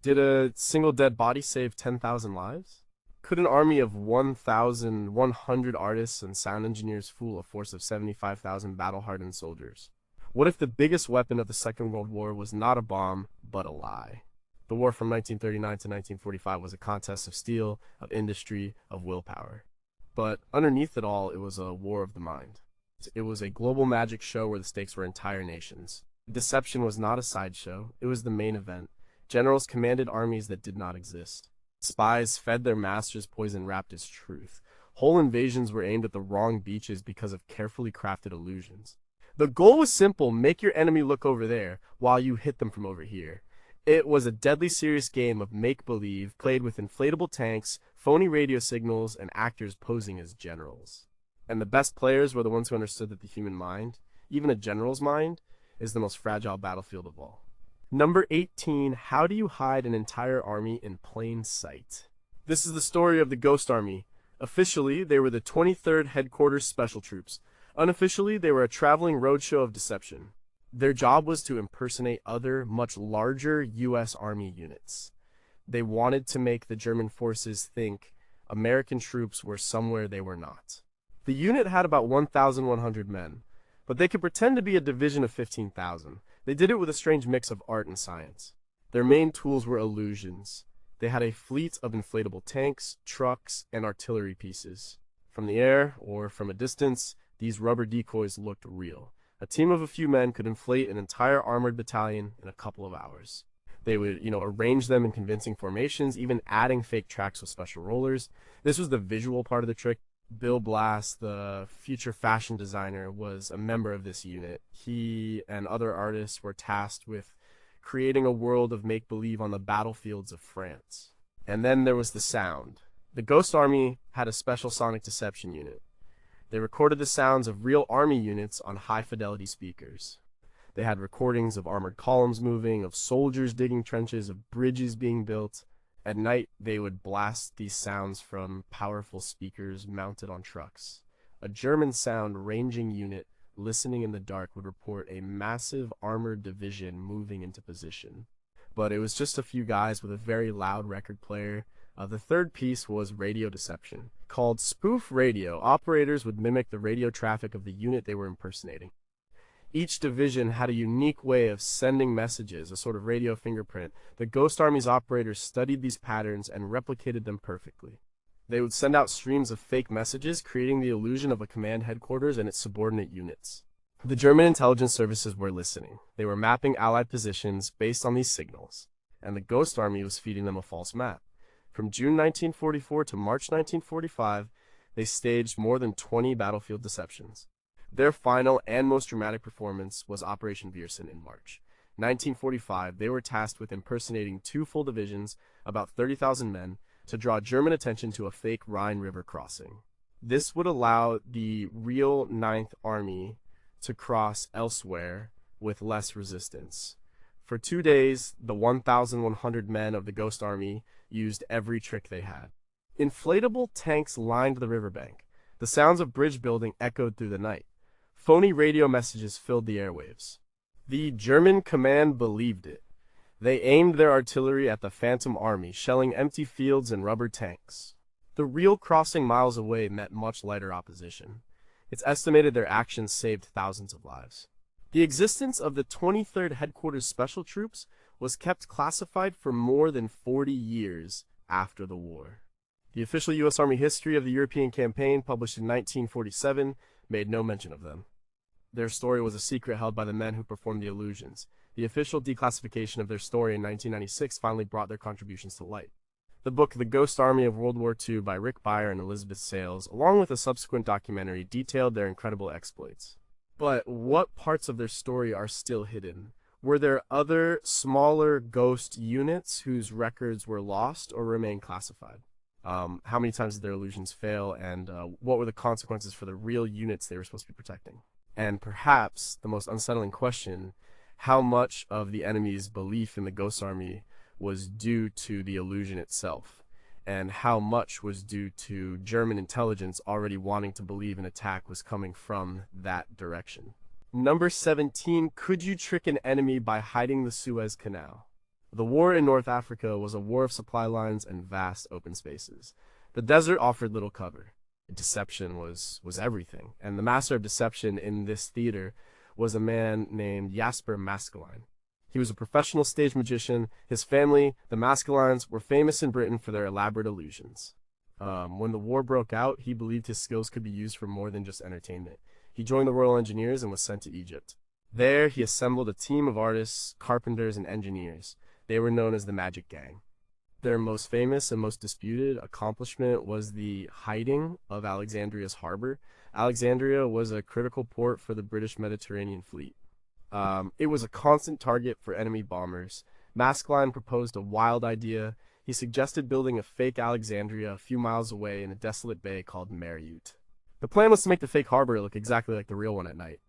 Did a single dead body save 10,000 lives? Could an army of 1,100 artists and sound engineers fool a force of 75,000 battle-hardened soldiers? What if the biggest weapon of the Second World War was not a bomb, but a lie? The war from 1939 to 1945 was a contest of steel, of industry, of willpower. But underneath it all, it was a war of the mind. It was a global magic show where the stakes were entire nations. Deception was not a sideshow, it was the main event. Generals commanded armies that did not exist. Spies fed their masters poison wrapped as truth. Whole invasions were aimed at the wrong beaches because of carefully crafted illusions. The goal was simple: make your enemy look over there while you hit them from over here. It was a deadly serious game of make-believe, played with inflatable tanks, phony radio signals, and actors posing as generals. And the best players were the ones who understood that the human mind, even a general's mind, is the most fragile battlefield of all. Number 18, how do you hide an entire army in plain sight? This is the story of the Ghost Army. Officially, they were the 23rd Headquarters Special Troops. Unofficially, they were a traveling roadshow of deception. Their job was to impersonate other, much larger U.S. Army units. They wanted to make the German forces think American troops were somewhere they were not. The unit had about 1,100 men, but they could pretend to be a division of 15,000. They did it with a strange mix of art and science. Their main tools were illusions. They had a fleet of inflatable tanks, trucks, and artillery pieces. From the air, or from a distance, these rubber decoys looked real. A team of a few men could inflate an entire armored battalion in a couple of hours. They would, arrange them in convincing formations, even adding fake tracks with special rollers. This was the visual part of the trick. Bill Blass, the future fashion designer, was a member of this unit. He and other artists were tasked with creating a world of make-believe on the battlefields of France. And then there was the sound. The Ghost Army had a special sonic deception unit. They recorded the sounds of real army units on high-fidelity speakers. They had recordings of armored columns moving, of soldiers digging trenches, of bridges being built. At night, they would blast these sounds from powerful speakers mounted on trucks. A German sound ranging unit listening in the dark would report a massive armored division moving into position. But it was just a few guys with a very loud record player. The third piece was radio deception. Called spoof radio, operators would mimic the radio traffic of the unit they were impersonating. Each division had a unique way of sending messages, a sort of radio fingerprint. The Ghost Army's operators studied these patterns and replicated them perfectly. They would send out streams of fake messages, creating the illusion of a command headquarters and its subordinate units. The German intelligence services were listening. They were mapping Allied positions based on these signals, and the Ghost Army was feeding them a false map. From June 1944 to March 1945, they staged more than 20 battlefield deceptions. Their final and most dramatic performance was Operation Viersen in March 1945. They were tasked with impersonating two full divisions, about 30,000 men, to draw German attention to a fake Rhine River crossing. This would allow the real Ninth Army to cross elsewhere with less resistance. For 2 days, the 1,100 men of the Ghost Army used every trick they had. Inflatable tanks lined the riverbank. The sounds of bridge building echoed through the night. Phony radio messages filled the airwaves. The German command believed it. They aimed their artillery at the Phantom Army, shelling empty fields and rubber tanks. The real crossing miles away met much lighter opposition. It's estimated their actions saved thousands of lives. The existence of the 23rd Headquarters Special Troops was kept classified for more than 40 years after the war. The official U.S. Army history of the European campaign, published in 1947, made no mention of them. Their story was a secret held by the men who performed the illusions. The official declassification of their story in 1996 finally brought their contributions to light. The book The Ghost Army of World War II by Rick Beyer and Elizabeth Sales, along with a subsequent documentary, detailed their incredible exploits. But what parts of their story are still hidden? Were there other, smaller ghost units whose records were lost or remain classified? How many times did their illusions fail, and what were the consequences for the real units they were supposed to be protecting? And perhaps the most unsettling question, how much of the enemy's belief in the Ghost Army was due to the illusion itself, and how much was due to German intelligence already wanting to believe an attack was coming from that direction. Number 17, could you trick an enemy by hiding the Suez Canal? The war in North Africa was a war of supply lines and vast open spaces. The desert offered little cover. Deception was everything, and the master of deception in this theater was a man named Jasper Maskelyne. He was a professional stage magician. His family, the Maskelynes, were famous in Britain for their elaborate illusions. When the war broke out, he believed his skills could be used for more than just entertainment. He joined the Royal Engineers and was sent to Egypt. There, he assembled a team of artists, carpenters, and engineers. They were known as the Magic Gang. Their most famous and most disputed accomplishment was the hiding of Alexandria's harbor. Alexandria was a critical port for the British Mediterranean fleet. It was a constant target for enemy bombers. Maskelyne proposed a wild idea. He suggested building a fake Alexandria a few miles away in a desolate bay called Mariute. The plan was to make the fake harbor look exactly like the real one at night.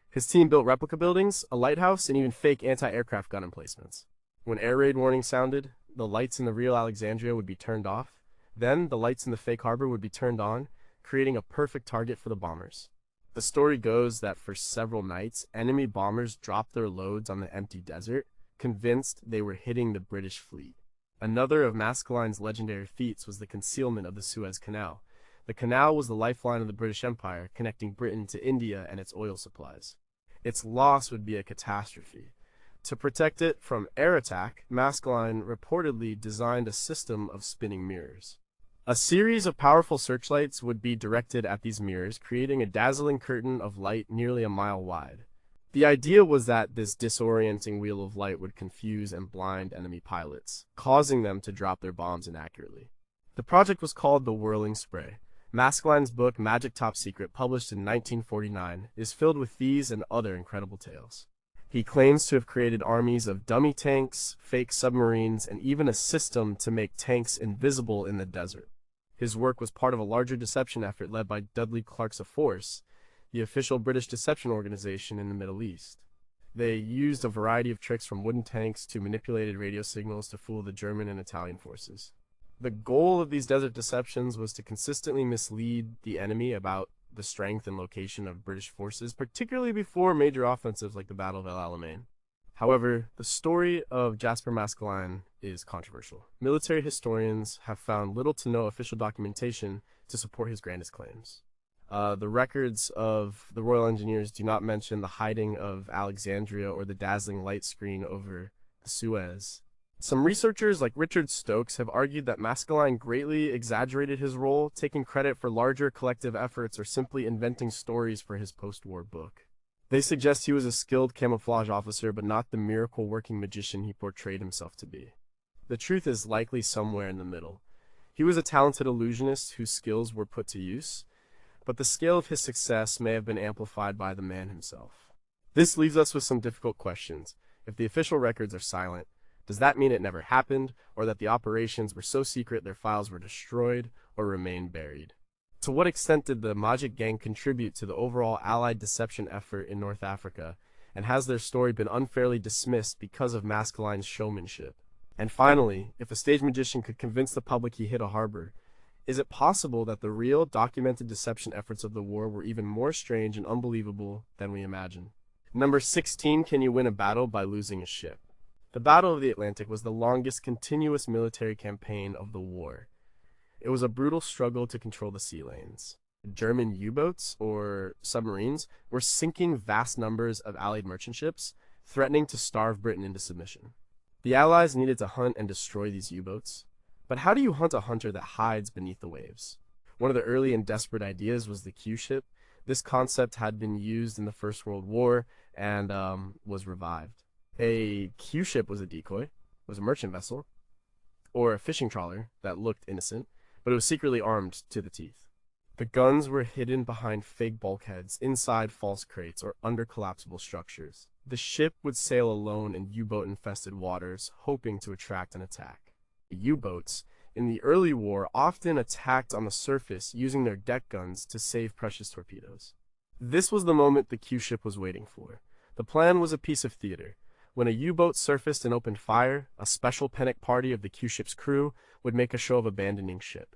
His team built replica buildings, a lighthouse, and even fake anti-aircraft gun emplacements. When air raid warning sounded, the lights in the real Alexandria would be turned off. Then, the lights in the fake harbor would be turned on, creating a perfect target for the bombers. The story goes that for several nights, enemy bombers dropped their loads on the empty desert, convinced they were hitting the British fleet. Another of Maskelyne's legendary feats was the concealment of the Suez Canal. The canal was the lifeline of the British Empire, connecting Britain to India and its oil supplies. Its loss would be a catastrophe. To protect it from air attack, Maskelyne reportedly designed a system of spinning mirrors. A series of powerful searchlights would be directed at these mirrors, creating a dazzling curtain of light nearly a mile wide. The idea was that this disorienting wheel of light would confuse and blind enemy pilots, causing them to drop their bombs inaccurately. The project was called the Whirling Spray. Maskelyne's book, Magic Top Secret, published in 1949, is filled with these and other incredible tales. He claims to have created armies of dummy tanks, fake submarines, and even a system to make tanks invisible in the desert. His work was part of a larger deception effort led by Dudley Clark's Force, the official British deception organization in the Middle East. They used a variety of tricks from wooden tanks to manipulated radio signals to fool the German and Italian forces. The goal of these desert deceptions was to consistently mislead the enemy about the strength and location of British forces, particularly before major offensives like the Battle of El Alamein. However, the story of Jasper Maskelyne is controversial. Military historians have found little to no official documentation to support his grandest claims. The records of the Royal Engineers do not mention the hiding of Alexandria or the dazzling light screen over the Suez. Some researchers like Richard Stokes have argued that Maskelyne greatly exaggerated his role, taking credit for larger collective efforts or simply inventing stories for his post-war book. They suggest he was a skilled camouflage officer but not the miracle-working magician he portrayed himself to be. The truth is likely somewhere in the middle. He was a talented illusionist whose skills were put to use, but the scale of his success may have been amplified by the man himself. This leaves us with some difficult questions. If the official records are silent, does that mean it never happened, or that the operations were so secret their files were destroyed or remained buried? To what extent did the Magic Gang contribute to the overall Allied deception effort in North Africa, and has their story been unfairly dismissed because of Maskelyne's showmanship? And finally, if a stage magician could convince the public he hit a harbor, is it possible that the real, documented deception efforts of the war were even more strange and unbelievable than we imagine? Number 16, can you win a battle by losing a ship? The Battle of the Atlantic was the longest continuous military campaign of the war. It was a brutal struggle to control the sea lanes. German U-boats, or submarines, were sinking vast numbers of Allied merchant ships, threatening to starve Britain into submission. The Allies needed to hunt and destroy these U-boats. But how do you hunt a hunter that hides beneath the waves? One of the early and desperate ideas was the Q-ship. This concept had been used in the First World War and was revived. A Q-ship was a decoy, was a merchant vessel, or a fishing trawler that looked innocent, but it was secretly armed to the teeth. The guns were hidden behind fake bulkheads, inside false crates, or under collapsible structures. The ship would sail alone in U-boat-infested waters, hoping to attract an attack. U-boats, in the early war, often attacked on the surface using their deck guns to save precious torpedoes. This was the moment the Q-ship was waiting for. The plan was a piece of theater. When a U-boat surfaced and opened fire, a special panic party of the Q-ship's crew would make a show of abandoning ship.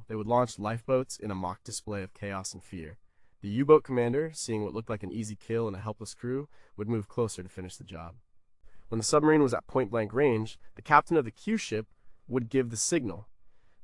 They would launch lifeboats in a mock display of chaos and fear. The U-boat commander, seeing what looked like an easy kill and a helpless crew, would move closer to finish the job. When the submarine was at point-blank range, the captain of the Q ship would give the signal.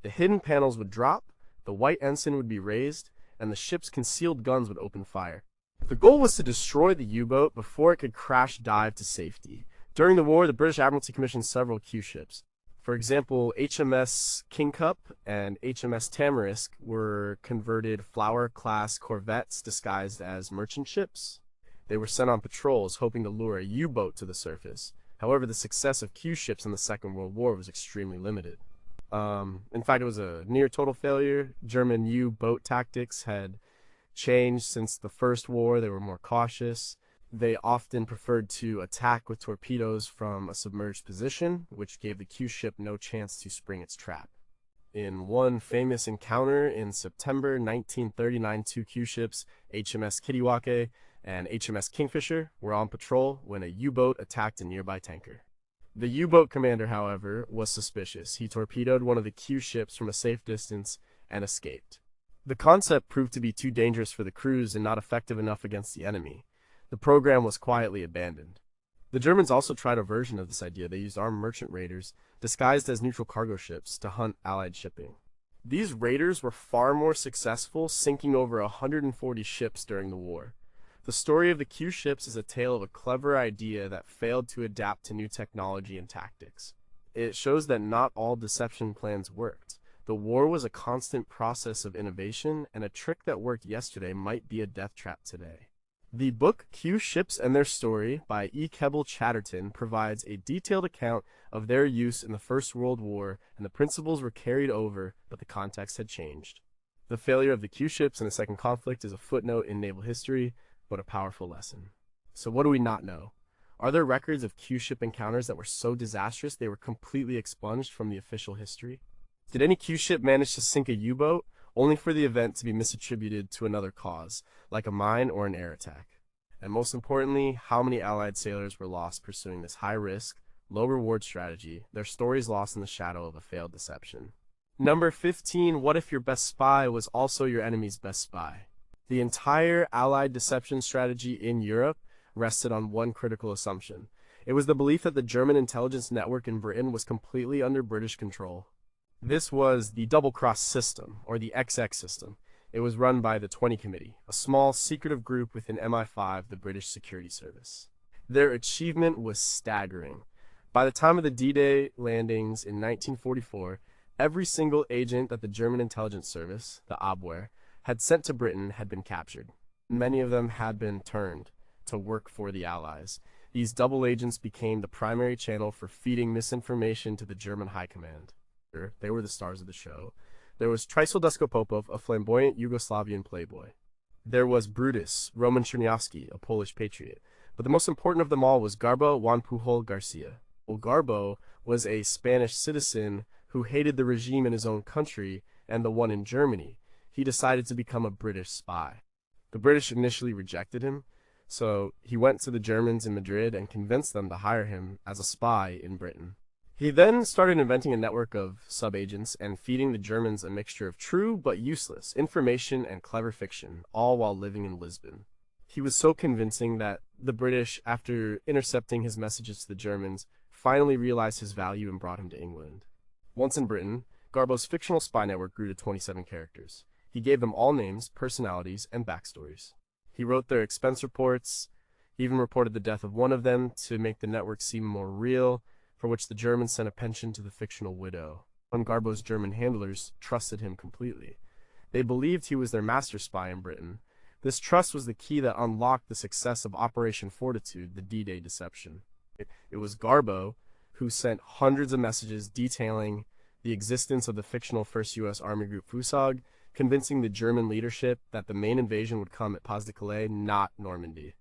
The hidden panels would drop, the white ensign would be raised, and the ship's concealed guns would open fire. The goal was to destroy the U-boat before it could crash dive to safety. During the war, the British Admiralty commissioned several Q ships. For example, HMS Kingcup and HMS Tamarisk were converted Flower-class corvettes disguised as merchant ships. They were sent on patrols, hoping to lure a U-boat to the surface. However, the success of Q ships in the Second World War was extremely limited. In fact, it was a near total failure. German U-boat tactics had changed since the First War. They were more cautious. They often preferred to attack with torpedoes from a submerged position, which gave the Q ship no chance to spring its trap. In one famous encounter in September 1939, two Q ships, HMS Kittiwake and HMS Kingfisher, were on patrol when a U-boat attacked a nearby tanker. The U-boat commander, however, was suspicious. He torpedoed one of the Q ships from a safe distance and escaped. The concept proved to be too dangerous for the crews and not effective enough against the enemy. The program was quietly abandoned. The Germans also tried a version of this idea. They used armed merchant raiders, disguised as neutral cargo ships, to hunt Allied shipping. These raiders were far more successful, sinking over 140 ships during the war. The story of the Q ships is a tale of a clever idea that failed to adapt to new technology and tactics. It shows that not all deception plans worked. The war was a constant process of innovation, and a trick that worked yesterday might be a death trap today. The book Q Ships and Their Story by E. Keble Chatterton provides a detailed account of their use in the First World War, and the principles were carried over, but the context had changed. The failure of the Q ships in the second conflict is a footnote in naval history, but a powerful lesson. So what do we not know? Are there records of Q ship encounters that were so disastrous they were completely expunged from the official history? Did any Q ship manage to sink a U-boat, only for the event to be misattributed to another cause, like a mine or an air attack? And most importantly, how many Allied sailors were lost pursuing this high-risk, low-reward strategy, their stories lost in the shadow of a failed deception? Number 15, what if your best spy was also your enemy's best spy? The entire Allied deception strategy in Europe rested on one critical assumption. It was the belief that the German intelligence network in Britain was completely under British control. This was the double-cross system, or the XX system. It was run by the 20 Committee, a small, secretive group within MI5, the British Security Service. Their achievement was staggering. By the time of the D-Day landings in 1944, every single agent that the German intelligence service, the Abwehr, had sent to Britain had been captured. Many of them had been turned to work for the Allies. These double agents became the primary channel for feeding misinformation to the German high command. They were the stars of the show. There was Trysil Deskopopov, a flamboyant Yugoslavian playboy. There was Brutus, Roman Chernyavsky, a Polish patriot. But the most important of them all was Garbo Juan Pujol Garcia. Well, Garbo was a Spanish citizen who hated the regime in his own country and the one in Germany. He decided to become a British spy. The British initially rejected him, so he went to the Germans in Madrid and convinced them to hire him as a spy in Britain. He then started inventing a network of sub-agents and feeding the Germans a mixture of true but useless information and clever fiction, all while living in Lisbon. He was so convincing that the British, after intercepting his messages to the Germans, finally realized his value and brought him to England. Once in Britain, Garbo's fictional spy network grew to 27 characters. He gave them all names, personalities, and backstories. He wrote their expense reports. He even reported the death of one of them to make the network seem more real, for which the Germans sent a pension to the fictional widow. Garbo's German handlers trusted him completely. They believed he was their master spy in Britain. This trust was the key that unlocked the success of Operation Fortitude, the D-Day deception. It was Garbo who sent hundreds of messages detailing the existence of the fictional 1st U.S. Army Group FUSOG, convincing the German leadership that the main invasion would come at Pas de Calais, not Normandy.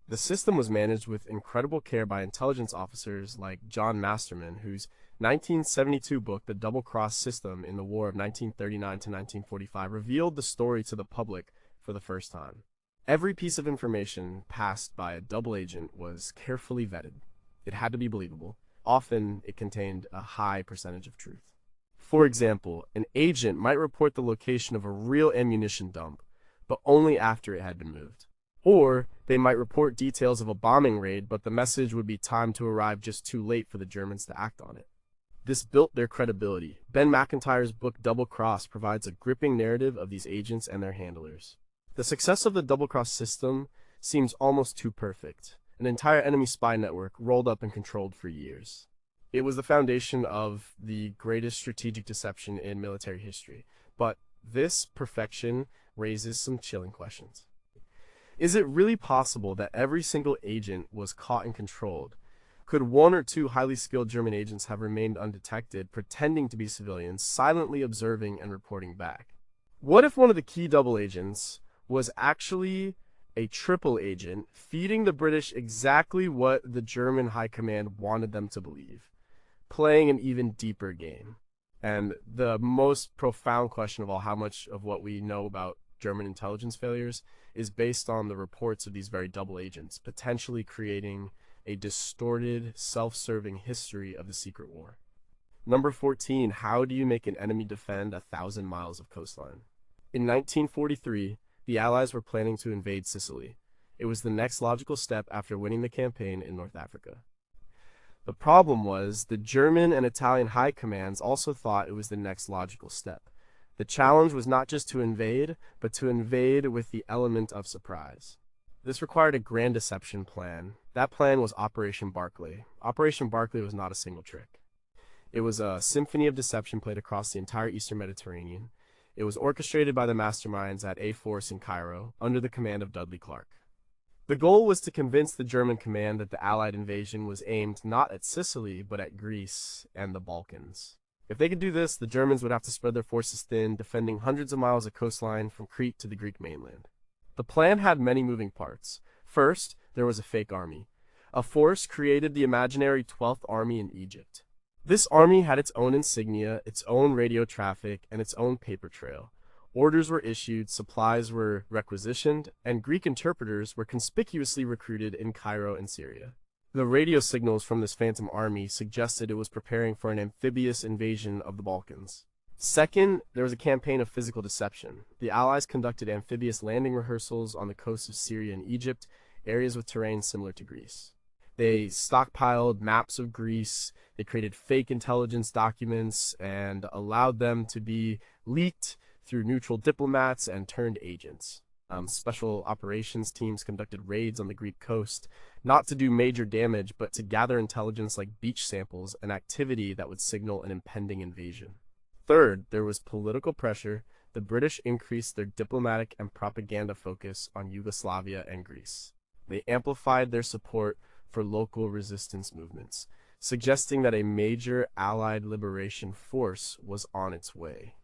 The system was managed with incredible care by intelligence officers like John Masterman, whose 1972 book, The Double Cross System in the War of 1939 to 1945, revealed the story to the public for the first time. Every piece of information passed by a double agent was carefully vetted. It had to be believable. Often, it contained a high percentage of truth. For example, an agent might report the location of a real ammunition dump, but only after it had been moved. Or they might report details of a bombing raid, but the message would be timed to arrive just too late for the Germans to act on it. This built their credibility. Ben McIntyre's book Double Cross provides a gripping narrative of these agents and their handlers. The success of the Double Cross system seems almost too perfect. An entire enemy spy network rolled up and controlled for years. It was the foundation of the greatest strategic deception in military history. But this perfection raises some chilling questions. Is it really possible that every single agent was caught and controlled? Could one or two highly skilled German agents have remained undetected, pretending to be civilians, silently observing and reporting back? What if one of the key double agents was actually a triple agent, feeding the British exactly what the German high command wanted them to believe, playing an even deeper game? And the most profound question of all, how much of what we know about German intelligence failures is based on the reports of these very double agents, potentially creating a distorted, self-serving history of the secret war. Number 14, how do you make an enemy defend 1,000 miles of coastline? In 1943, the Allies were planning to invade Sicily. It was the next logical step after winning the campaign in North Africa. The problem was, the German and Italian high commands also thought it was the next logical step. The challenge was not just to invade, but to invade with the element of surprise. This required a grand deception plan. That plan was Operation Barclay. Operation Barclay was not a single trick. It was a symphony of deception played across the entire Eastern Mediterranean. It was orchestrated by the masterminds at A Force in Cairo, under the command of Dudley Clark. The goal was to convince the German command that the Allied invasion was aimed not at Sicily, but at Greece and the Balkans. If they could do this, the Germans would have to spread their forces thin, defending hundreds of miles of coastline from Crete to the Greek mainland. The plan had many moving parts. First, there was a fake army. A force created the imaginary 12th Army in Egypt. This army had its own insignia, its own radio traffic, and its own paper trail. Orders were issued, supplies were requisitioned, and Greek interpreters were conspicuously recruited in Cairo and Syria. The radio signals from this phantom army suggested it was preparing for an amphibious invasion of the Balkans. Second, there was a campaign of physical deception. The Allies conducted amphibious landing rehearsals on the coasts of Syria and Egypt, areas with terrain similar to Greece. They stockpiled maps of Greece, they created fake intelligence documents, and allowed them to be leaked through neutral diplomats and turned agents. Special operations teams conducted raids on the Greek coast, not to do major damage, but to gather intelligence like beach samples, an activity that would signal an impending invasion. Third, there was political pressure. The British increased their diplomatic and propaganda focus on Yugoslavia and Greece. They amplified their support for local resistance movements, suggesting that a major Allied liberation force was on its way.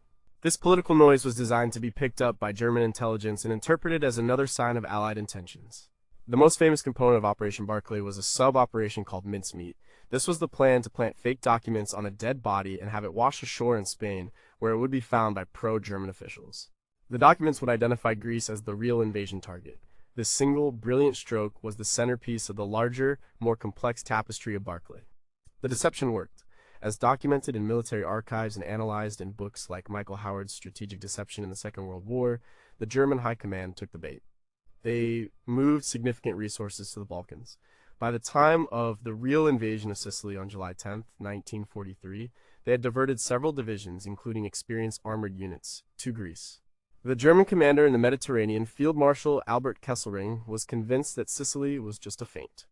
This political noise was designed to be picked up by German intelligence and interpreted as another sign of Allied intentions. The most famous component of Operation Barclay was a sub-operation called Mincemeat. This was the plan to plant fake documents on a dead body and have it washed ashore in Spain, where it would be found by pro-German officials. The documents would identify Greece as the real invasion target. This single, brilliant stroke was the centerpiece of the larger, more complex tapestry of Barclay. The deception worked. As documented in military archives and analyzed in books like Michael Howard's Strategic Deception in the Second World War, the German high command took the bait. They moved significant resources to the Balkans. By the time of the real invasion of Sicily on July 10, 1943, they had diverted several divisions, including experienced armored units, to Greece. The German commander in the Mediterranean, Field Marshal Albert Kesselring, was convinced that Sicily was just a feint.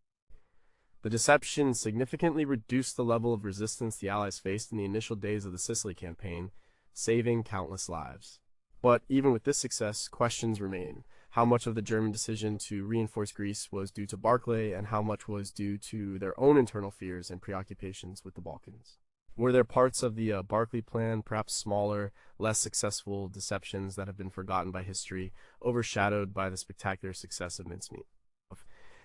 The deception significantly reduced the level of resistance the Allies faced in the initial days of the Sicily campaign, saving countless lives. But even with this success, questions remain. How much of the German decision to reinforce Greece was due to Barclay, and how much was due to their own internal fears and preoccupations with the Balkans? Were there parts of the Barclay plan, perhaps smaller, less successful deceptions that have been forgotten by history, overshadowed by the spectacular success of Mincemeat?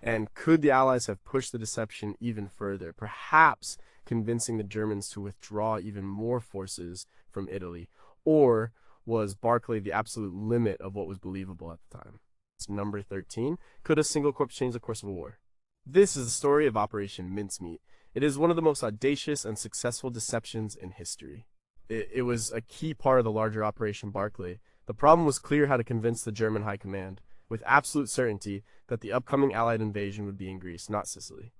And could the Allies have pushed the deception even further, perhaps convincing the Germans to withdraw even more forces from Italy? Or was Barclay the absolute limit of what was believable at the time? It's number 13. Could a single corpse change the course of a war? This is the story of Operation Mincemeat. It is one of the most audacious and successful deceptions in history. It was a key part of the larger Operation Barclay. The problem was clear: how to convince the German high command. with absolute certainty that the upcoming Allied invasion would be in Greece, not Sicily.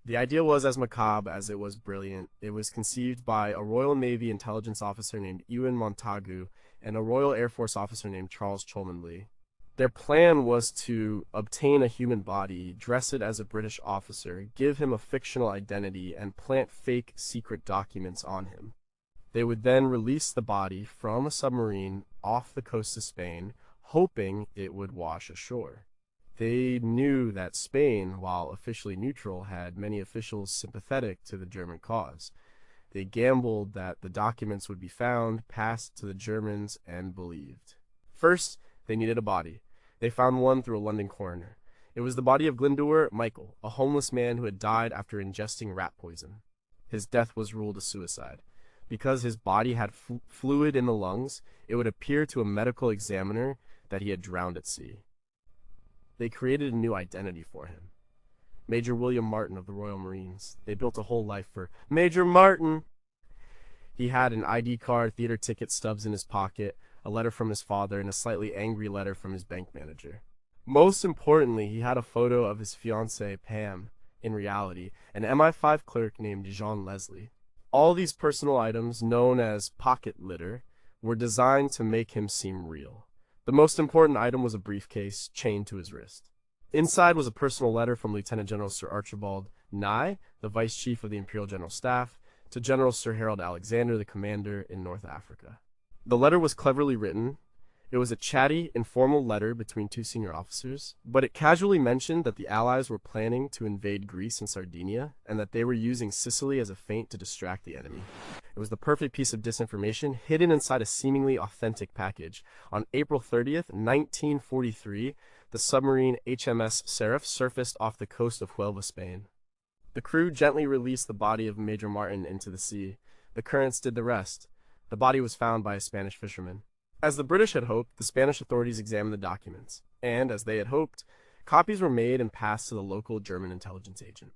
The idea was as macabre as it was brilliant. It was conceived by a Royal Navy intelligence officer named Ewan Montagu and a Royal Air Force officer named Charles Cholmondeley. Their plan was to obtain a human body, dress it as a British officer, give him a fictional identity, and plant fake secret documents on him. They would then release the body from a submarine off the coast of Spain, hoping it would wash ashore. They knew that Spain, while officially neutral, had many officials sympathetic to the German cause. They gambled that the documents would be found, passed to the Germans, and believed. First, they needed a body. They found one through a London coroner. It was the body of Glyndwr Michael, a homeless man who had died after ingesting rat poison. His death was ruled a suicide. Because his body had fluid in the lungs, it would appear to a medical examiner that he had drowned at sea. They created a new identity for him. Major William Martin of the Royal Marines. They built a whole life for Major Martin. He had an ID card, theater ticket stubs in his pocket, a letter from his father, and a slightly angry letter from his bank manager. Most importantly, he had a photo of his fiancée, Pam, in reality, an MI5 clerk named Jean Leslie. All these personal items, known as pocket litter, were designed to make him seem real. The most important item was a briefcase chained to his wrist. Inside was a personal letter from Lieutenant General Sir Archibald Nye, the Vice Chief of the Imperial General Staff, to General Sir Harold Alexander, the commander in North Africa. The letter was cleverly written. It was a chatty, informal letter between two senior officers, but it casually mentioned that the Allies were planning to invade Greece and Sardinia, and that they were using Sicily as a feint to distract the enemy. It was the perfect piece of disinformation hidden inside a seemingly authentic package. On April 30th, 1943, the submarine HMS Seraph surfaced off the coast of Huelva, Spain. The crew gently released the body of Major Martin into the sea. The currents did the rest. The body was found by a Spanish fisherman. As the British had hoped, the Spanish authorities examined the documents, and, as they had hoped, copies were made and passed to the local German intelligence agent.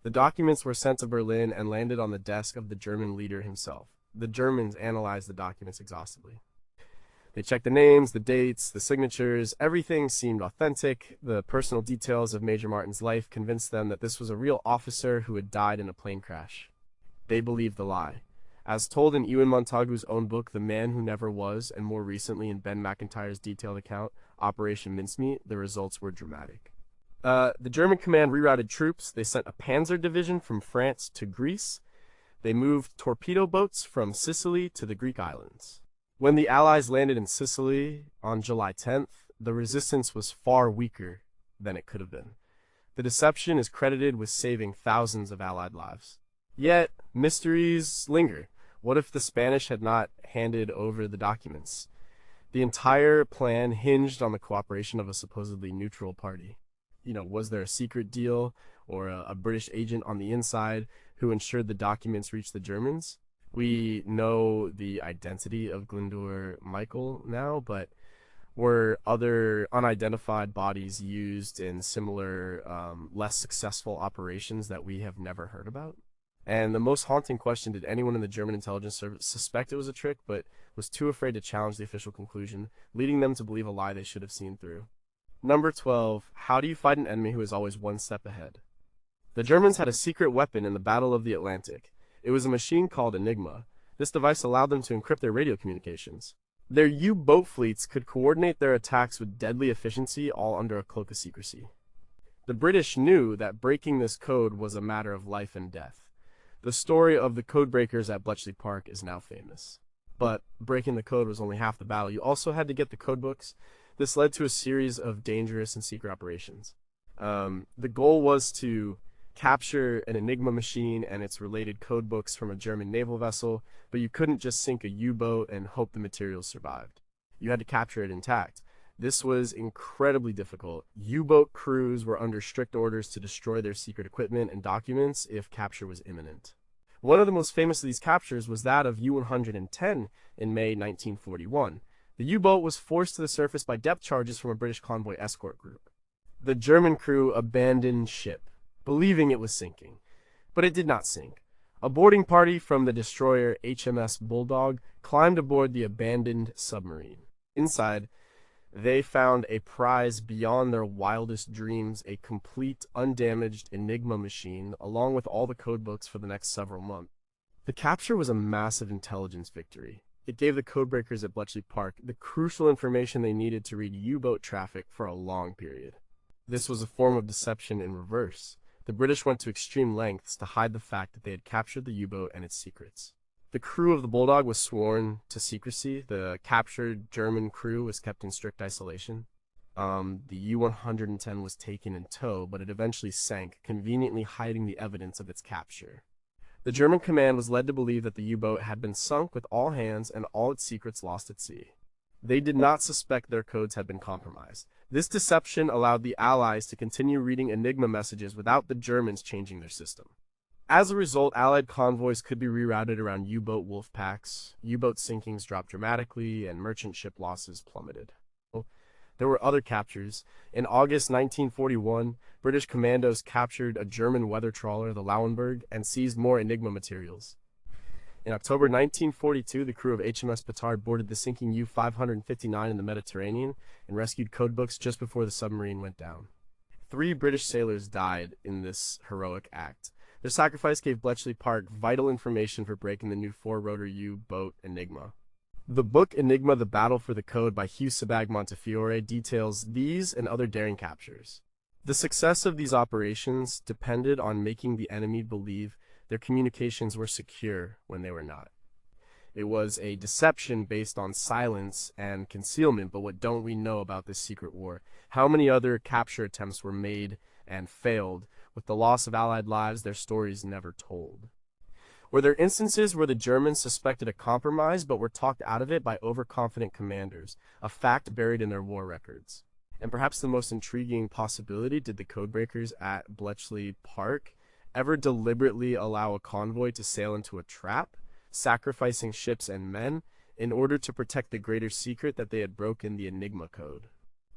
The documents were sent to Berlin and landed on the desk of the German leader himself. The Germans analyzed the documents exhaustively. They checked the names, the dates, the signatures. Everything seemed authentic. The personal details of Major Martin's life convinced them that this was a real officer who had died in a plane crash. They believed the lie. As told in Ewan Montagu's own book, The Man Who Never Was, and more recently in Ben McIntyre's detailed account, Operation Mincemeat, the results were dramatic. The German command rerouted troops. They sent a panzer division from France to Greece. They moved torpedo boats from Sicily to the Greek islands. When the Allies landed in Sicily on July 10th, the resistance was far weaker than it could have been. The deception is credited with saving thousands of Allied lives. Yet, mysteries linger. What if the Spanish had not handed over the documents? The entire plan hinged on the cooperation of a supposedly neutral party. Was there a secret deal or a British agent on the inside who ensured the documents reached the Germans? We know the identity of Glyndwr Michael now, but were other unidentified bodies used in similar, less successful operations that we have never heard about? And the most haunting question, did anyone in the German intelligence service suspect it was a trick, but was too afraid to challenge the official conclusion, leading them to believe a lie they should have seen through? Number 12. How do you fight an enemy who is always one step ahead? The Germans had a secret weapon in the Battle of the Atlantic. It was a machine called Enigma. This device allowed them to encrypt their radio communications. Their U-boat fleets could coordinate their attacks with deadly efficiency, all under a cloak of secrecy. The British knew that breaking this code was a matter of life and death. The story of the codebreakers at Bletchley Park is now famous. But breaking the code was only half the battle. You also had to get the code books. This led to a series of dangerous and secret operations. The goal was to capture an Enigma machine and its related code books from a German naval vessel, but you couldn't just sink a U-boat and hope the materials survived. You had to capture it intact. This was incredibly difficult. U-boat crews were under strict orders to destroy their secret equipment and documents if capture was imminent. One of the most famous of these captures was that of U-110 in May 1941. The U-boat was forced to the surface by depth charges from a British convoy escort group. The German crew abandoned ship, believing it was sinking, but it did not sink. A boarding party from the destroyer HMS Bulldog climbed aboard the abandoned submarine. Inside, They found a prize beyond their wildest dreams, a complete, undamaged Enigma machine, along with all the codebooks for the next several months. The capture was a massive intelligence victory. It gave the codebreakers at Bletchley Park the crucial information they needed to read U-boat traffic for a long period. This was a form of deception in reverse. The British went to extreme lengths to hide the fact that they had captured the U-boat and its secrets. The crew of the Bulldog was sworn to secrecy. The captured German crew was kept in strict isolation. The U-110 was taken in tow, but it eventually sank, conveniently hiding the evidence of its capture. The German command was led to believe that the U-boat had been sunk with all hands and all its secrets lost at sea. They did not suspect their codes had been compromised. This deception allowed the Allies to continue reading Enigma messages without the Germans changing their system. As a result, Allied convoys could be rerouted around U-boat wolf packs, U-boat sinkings dropped dramatically, and merchant ship losses plummeted. There were other captures. In August 1941, British commandos captured a German weather trawler, the Lauenburg, and seized more Enigma materials. In October 1942, the crew of HMS Petard boarded the sinking U-559 in the Mediterranean and rescued codebooks just before the submarine went down. 3 British sailors died in this heroic act. Their sacrifice gave Bletchley Park vital information for breaking the new 4-rotor U-boat Enigma. The book Enigma: The Battle for the Code by Hugh Sebag Montefiore details these and other daring captures. The success of these operations depended on making the enemy believe their communications were secure when they were not. It was a deception based on silence and concealment, but what don't we know about this secret war? How many other capture attempts were made and failed? With the loss of Allied lives, their stories never told. Were there instances where the Germans suspected a compromise but were talked out of it by overconfident commanders, a fact buried in their war records? And perhaps the most intriguing possibility, did the codebreakers at Bletchley Park ever deliberately allow a convoy to sail into a trap, sacrificing ships and men, in order to protect the greater secret that they had broken the Enigma code?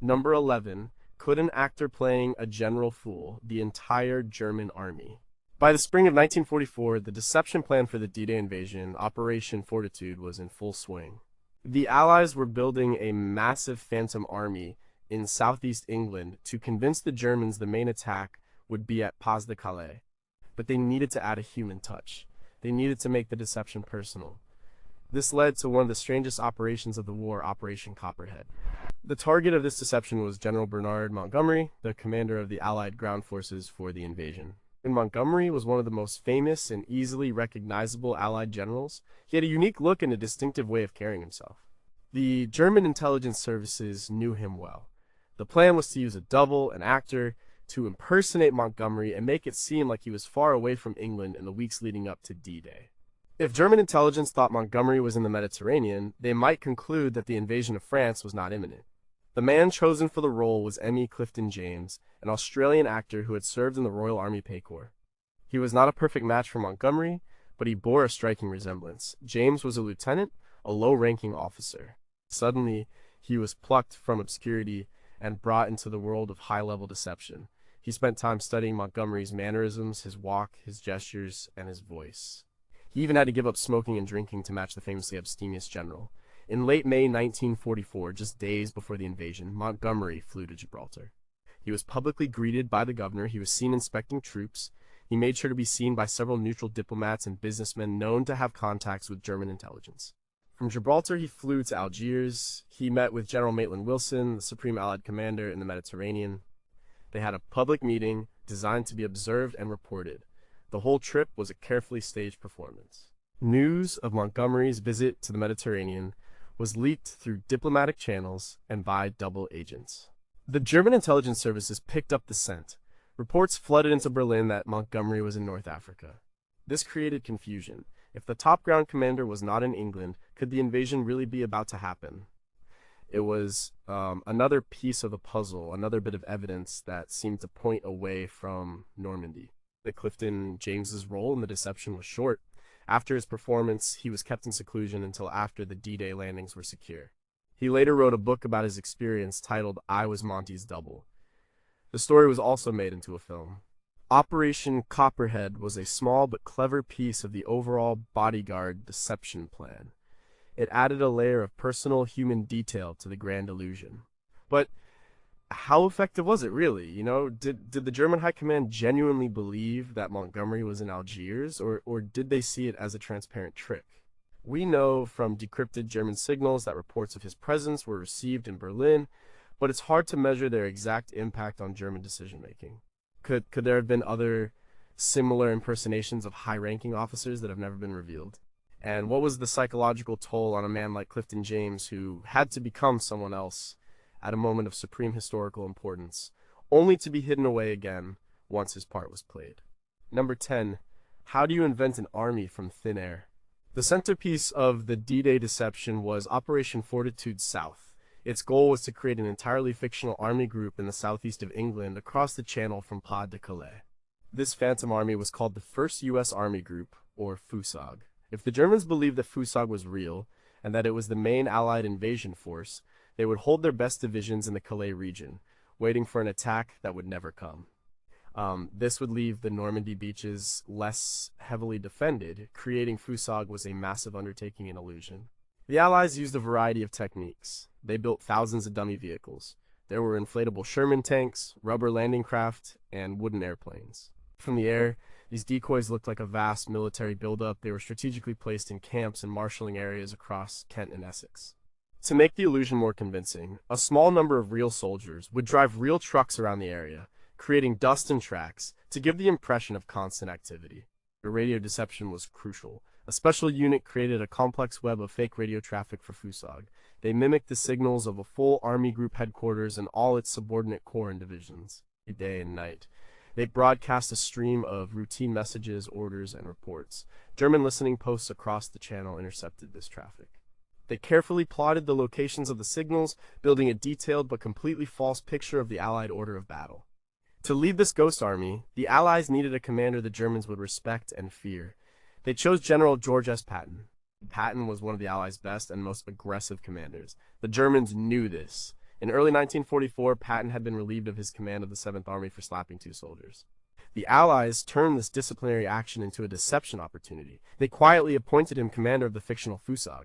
Number 11. Could an actor playing a general fool the entire German army? By the spring of 1944, the deception plan for the D-Day invasion, Operation Fortitude, was in full swing. The Allies were building a massive phantom army in southeast England to convince the Germans the main attack would be at Pas de Calais. But they needed to add a human touch. They needed to make the deception personal. This led to one of the strangest operations of the war, Operation Copperhead. The target of this deception was General Bernard Montgomery, the commander of the Allied ground forces for the invasion. And Montgomery was one of the most famous and easily recognizable Allied generals. He had a unique look and a distinctive way of carrying himself. The German intelligence services knew him well. The plan was to use a double, an actor, to impersonate Montgomery and make it seem like he was far away from England in the weeks leading up to D-Day. If German intelligence thought Montgomery was in the Mediterranean, they might conclude that the invasion of France was not imminent. The man chosen for the role was M.E. Clifton James, an Australian actor who had served in the Royal Army Pay Corps. He was not a perfect match for Montgomery, but he bore a striking resemblance. James was a lieutenant, a low-ranking officer. Suddenly, he was plucked from obscurity and brought into the world of high-level deception. He spent time studying Montgomery's mannerisms, his walk, his gestures, and his voice. He even had to give up smoking and drinking to match the famously abstemious general. In late May 1944, just days before the invasion, Montgomery flew to Gibraltar. He was publicly greeted by the governor. He was seen inspecting troops. He made sure to be seen by several neutral diplomats and businessmen known to have contacts with German intelligence. From Gibraltar, he flew to Algiers. He met with General Maitland Wilson, the Supreme Allied Commander in the Mediterranean. They had a public meeting designed to be observed and reported. The whole trip was a carefully staged performance. News of Montgomery's visit to the Mediterranean was leaked through diplomatic channels and by double agents. The German intelligence services picked up the scent. Reports flooded into Berlin that Montgomery was in North Africa. This created confusion. If the top ground commander was not in England, could the invasion really be about to happen? It was another piece of the puzzle, another bit of evidence that seemed to point away from Normandy. The Clifton James's role in the deception was short. After his performance, he was kept in seclusion until after the D-Day landings were secure. He later wrote a book about his experience titled I Was Monty's Double. The story was also made into a film. Operation Copperhead was a small but clever piece of the overall bodyguard deception plan. It added a layer of personal human detail to the grand illusion. But how effective was it really? Did the German high command genuinely believe that Montgomery was in Algiers, or did they see it as a transparent trick? We know from decrypted German signals that reports of his presence were received in Berlin, but it's hard to measure their exact impact on German decision-making. Could there have been other similar impersonations of high-ranking officers that have never been revealed? And what was the psychological toll on a man like Clifton James, who had to become someone else at a moment of supreme historical importance, only to be hidden away again once his part was played? Number 10. How do you invent an army from thin air? The centerpiece of the D-Day deception was Operation Fortitude South. Its goal was to create an entirely fictional army group in the southeast of England across the channel from Pas de Calais. This phantom army was called the First U.S. Army Group, or FUSAG. If the Germans believed that FUSAG was real, and that it was the main Allied invasion force, they would hold their best divisions in the Calais region, waiting for an attack that would never come. This would leave the Normandy beaches less heavily defended. Creating FUSAG was a massive undertaking and illusion. The Allies used a variety of techniques. They built thousands of dummy vehicles. There were inflatable Sherman tanks, rubber landing craft, and wooden airplanes. From the air, these decoys looked like a vast military buildup. They were strategically placed in camps and marshalling areas across Kent and Essex. To make the illusion more convincing, a small number of real soldiers would drive real trucks around the area, creating dust and tracks to give the impression of constant activity. The radio deception was crucial. A special unit created a complex web of fake radio traffic for FUSAG. They mimicked the signals of a full army group headquarters and all its subordinate corps and divisions, day and night. They broadcast a stream of routine messages, orders, and reports. German listening posts across the channel intercepted this traffic. They carefully plotted the locations of the signals, building a detailed but completely false picture of the Allied order of battle. To lead this ghost army, the Allies needed a commander the Germans would respect and fear. They chose General George S. Patton. Patton was one of the Allies' best and most aggressive commanders. The Germans knew this. In early 1944, Patton had been relieved of his command of the 7th Army for slapping 2 soldiers. The Allies turned this disciplinary action into a deception opportunity. They quietly appointed him commander of the fictional FUSAG.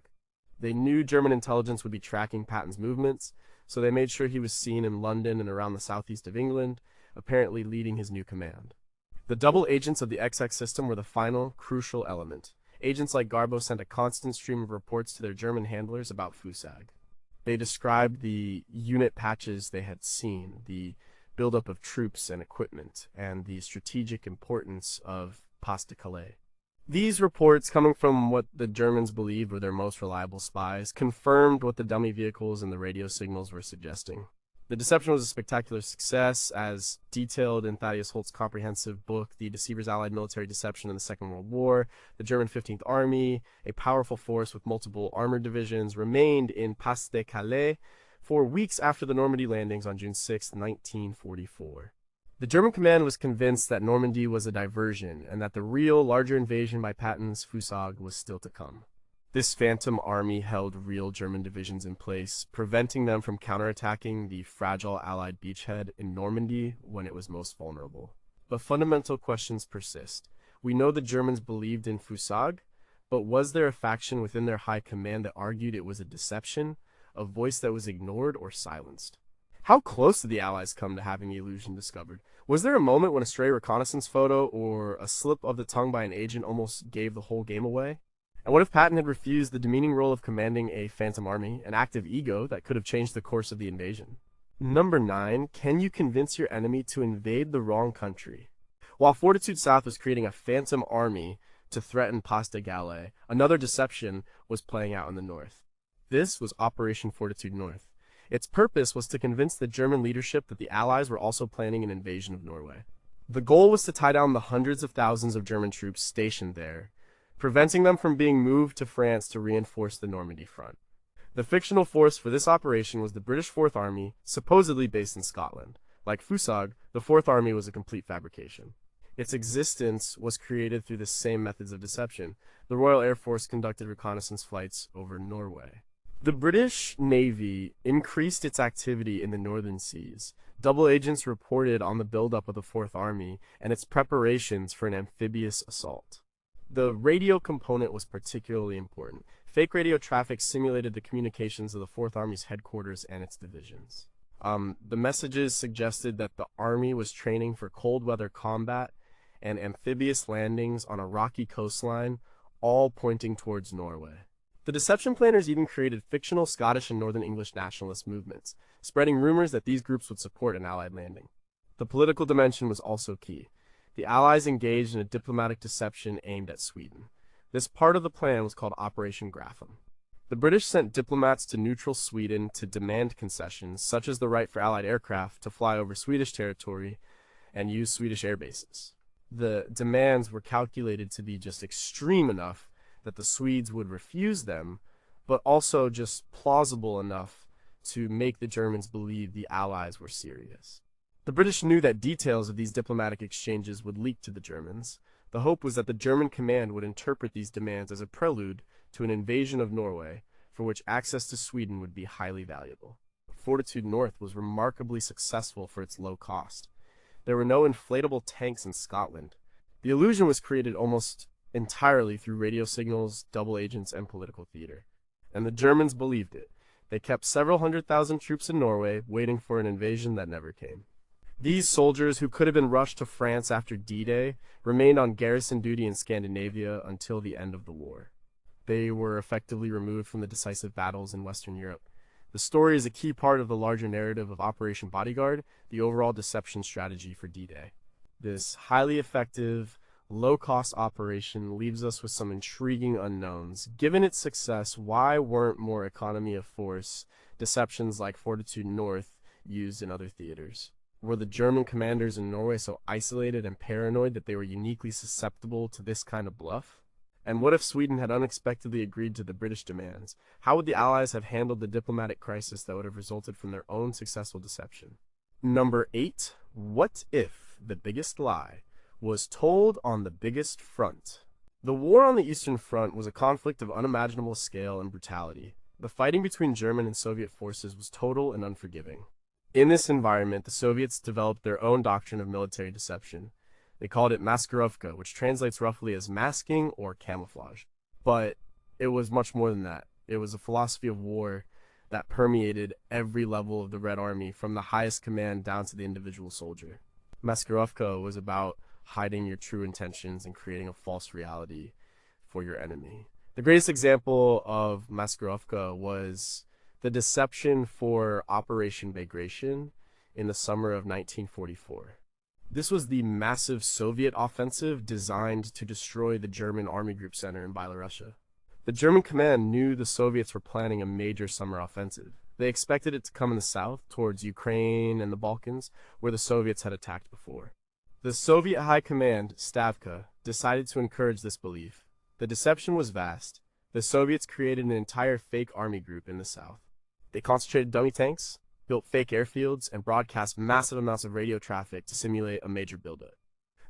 They knew German intelligence would be tracking Patton's movements, so they made sure he was seen in London and around the southeast of England, apparently leading his new command. The double agents of the XX system were the final, crucial element. Agents like Garbo sent a constant stream of reports to their German handlers about FUSAG. They described the unit patches they had seen, the buildup of troops and equipment, and the strategic importance of Pas de Calais. These reports, coming from what the Germans believed were their most reliable spies, confirmed what the dummy vehicles and the radio signals were suggesting. The deception was a spectacular success, as detailed in Thaddeus Holt's comprehensive book, The Deceiver's Allied Military Deception in the Second World War. The German 15th Army, a powerful force with multiple armored divisions, remained in Pas de Calais for weeks after the Normandy landings on June 6, 1944. The German command was convinced that Normandy was a diversion, and that the real, larger invasion by Patton's FUSAG was still to come. This phantom army held real German divisions in place, preventing them from counterattacking the fragile Allied beachhead in Normandy when it was most vulnerable. But fundamental questions persist. We know the Germans believed in FUSAG, but was there a faction within their high command that argued it was a deception, a voice that was ignored or silenced? How close did the Allies come to having the illusion discovered? Was there a moment when a stray reconnaissance photo or a slip of the tongue by an agent almost gave the whole game away? And what if Patton had refused the demeaning role of commanding a phantom army, an act of ego that could have changed the course of the invasion? Number 9, can you convince your enemy to invade the wrong country? While Fortitude South was creating a phantom army to threaten Pas de Calais, another deception was playing out in the north. This was Operation Fortitude North. Its purpose was to convince the German leadership that the Allies were also planning an invasion of Norway. The goal was to tie down the hundreds of thousands of German troops stationed there, preventing them from being moved to France to reinforce the Normandy front. The fictional force for this operation was the British 4th Army, supposedly based in Scotland. Like FUSAG, the 4th Army was a complete fabrication. Its existence was created through the same methods of deception. The Royal Air Force conducted reconnaissance flights over Norway. The British Navy increased its activity in the northern seas. Double agents reported on the buildup of the 4th Army and its preparations for an amphibious assault. The radio component was particularly important. Fake radio traffic simulated the communications of the 4th Army's headquarters and its divisions. The messages suggested that the army was training for cold weather combat and amphibious landings on a rocky coastline, all pointing towards Norway. The deception planners even created fictional Scottish and Northern English nationalist movements, spreading rumors that these groups would support an Allied landing. The political dimension was also key. The Allies engaged in a diplomatic deception aimed at Sweden. This part of the plan was called Operation Graham. The British sent diplomats to neutral Sweden to demand concessions, such as the right for Allied aircraft to fly over Swedish territory and use Swedish air bases. The demands were calculated to be just extreme enough that the Swedes would refuse them, but also just plausible enough to make the Germans believe the Allies were serious. The British knew that details of these diplomatic exchanges would leak to the Germans. The hope was that the German command would interpret these demands as a prelude to an invasion of Norway, for which access to Sweden would be highly valuable. Fortitude North was remarkably successful for its low cost. There were no inflatable tanks in Scotland. The illusion was created almost entirely through radio signals, double agents, and political theater. And the Germans believed it. They kept several 100,000 troops in Norway, waiting for an invasion that never came. These soldiers, who could have been rushed to France after D-Day, remained on garrison duty in Scandinavia until the end of the war. They were effectively removed from the decisive battles in Western Europe. The story is a key part of the larger narrative of Operation Bodyguard, the overall deception strategy for D-Day. This highly effective, low-cost operation leaves us with some intriguing unknowns. Given its success, why weren't more economy of force deceptions like Fortitude North used in other theaters? Were the German commanders in Norway so isolated and paranoid that they were uniquely susceptible to this kind of bluff? And what if Sweden had unexpectedly agreed to the British demands? How would the Allies have handled the diplomatic crisis that would have resulted from their own successful deception? Number 8. What if the biggest lie was told on the biggest front? The war on the Eastern Front was a conflict of unimaginable scale and brutality. The fighting between German and Soviet forces was total and unforgiving. In this environment, the Soviets developed their own doctrine of military deception. They called it maskirovka, which translates roughly as masking or camouflage. But it was much more than that. It was a philosophy of war that permeated every level of the Red Army, from the highest command down to the individual soldier. Maskirovka was about hiding your true intentions and creating a false reality for your enemy. The greatest example of maskirovka was the deception for Operation Bagration in the summer of 1944. This was the massive Soviet offensive designed to destroy the German Army Group Center in Byelorussian. The German command knew the Soviets were planning a major summer offensive. They expected it to come in the south, towards Ukraine and the Balkans, where the Soviets had attacked before. The Soviet High Command, Stavka, decided to encourage this belief. The deception was vast. The Soviets created an entire fake army group in the south. They concentrated dummy tanks, built fake airfields, and broadcast massive amounts of radio traffic to simulate a major buildup.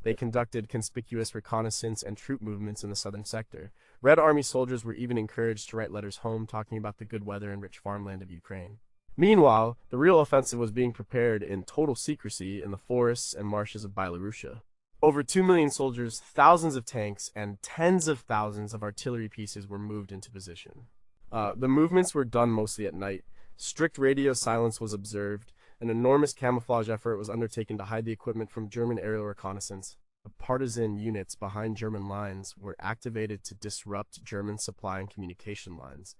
They conducted conspicuous reconnaissance and troop movements in the southern sector. Red Army soldiers were even encouraged to write letters home talking about the good weather and rich farmland of Ukraine. Meanwhile, the real offensive was being prepared in total secrecy in the forests and marshes of Byelorussian. Over 2 million soldiers, thousands of tanks, and tens of thousands of artillery pieces were moved into position. The movements were done mostly at night. Strict radio silence was observed. An enormous camouflage effort was undertaken to hide the equipment from German aerial reconnaissance. The partisan units behind German lines were activated to disrupt German supply and communication lines,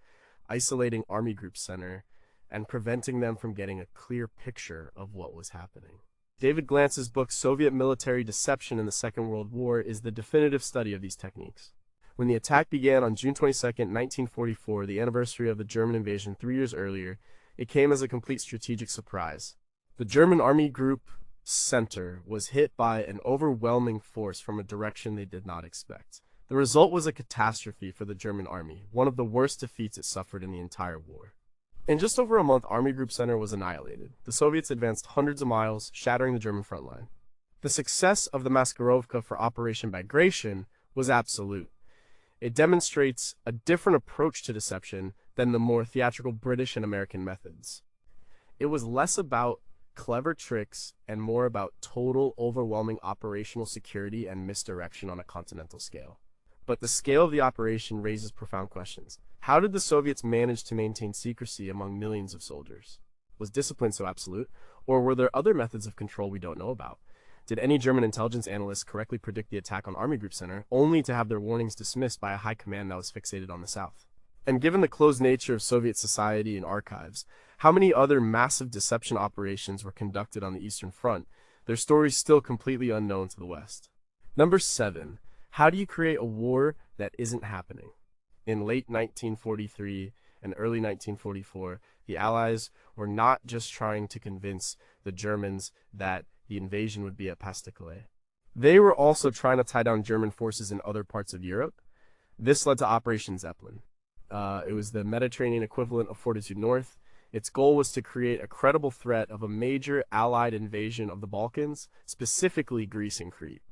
isolating Army Group Center and preventing them from getting a clear picture of what was happening. David Glantz's book Soviet Military Deception in the Second World War is the definitive study of these techniques. When the attack began on June 22, 1944, the anniversary of the German invasion 3 years earlier, it came as a complete strategic surprise. The German Army Group Center was hit by an overwhelming force from a direction they did not expect. The result was a catastrophe for the German army, one of the worst defeats it suffered in the entire war. In just over a month, Army Group Center was annihilated. The Soviets advanced hundreds of miles, shattering the German front line. The success of the Maskirovka for Operation Bagration was absolute. It demonstrates a different approach to deception than the more theatrical British and American methods. It was less about clever tricks and more about total, overwhelming operational security and misdirection on a continental scale. But the scale of the operation raises profound questions. How did the Soviets manage to maintain secrecy among millions of soldiers? Was discipline so absolute? Or were there other methods of control we don't know about? Did any German intelligence analysts correctly predict the attack on Army Group Center, only to have their warnings dismissed by a high command that was fixated on the South? And given the closed nature of Soviet society and archives, how many other massive deception operations were conducted on the Eastern Front, their stories still completely unknown to the West? Number 7. How do you create a war that isn't happening? In late 1943 and early 1944, the Allies were not just trying to convince the Germans that the invasion would be at Pas-de-Calais. They were also trying to tie down German forces in other parts of Europe. This led to Operation Zeppelin. It was the Mediterranean equivalent of Fortitude North. Its goal was to create a credible threat of a major Allied invasion of the Balkans, specifically Greece and Crete.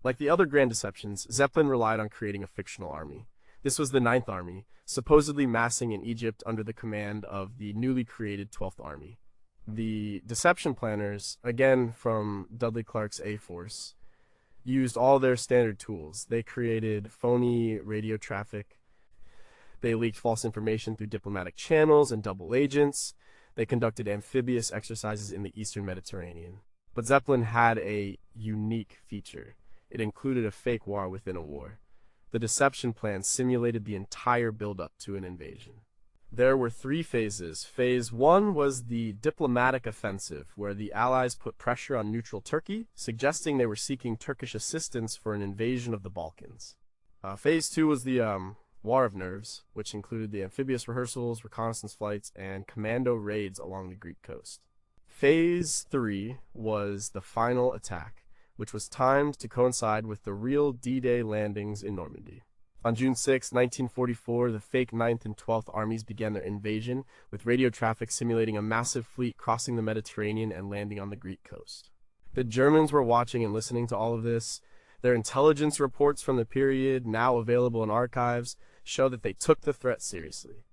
Like the other grand deceptions, Zeppelin relied on creating a fictional army. This was the Ninth Army, supposedly massing in Egypt under the command of the newly created 12th Army. The deception planners, again from Dudley Clark's A-Force, used all their standard tools. They created phony radio traffic. They leaked false information through diplomatic channels and double agents. They conducted amphibious exercises in the Eastern Mediterranean. But Zeppelin had a unique feature. It included a fake war within a war. The deception plan simulated the entire buildup to an invasion. There were 3 phases. Phase 1 was the diplomatic offensive, where the Allies put pressure on neutral Turkey, suggesting they were seeking Turkish assistance for an invasion of the Balkans. Phase 2 was the War of Nerves, which included the amphibious rehearsals, reconnaissance flights, and commando raids along the Greek coast. Phase 3 was the final attack, which was timed to coincide with the real D-Day landings in Normandy. On June 6, 1944, the fake 9th and 12th Armies began their invasion, with radio traffic simulating a massive fleet crossing the Mediterranean and landing on the Greek coast. The Germans were watching and listening to all of this. Their intelligence reports from the period, now available in archives, show that they took the threat seriously.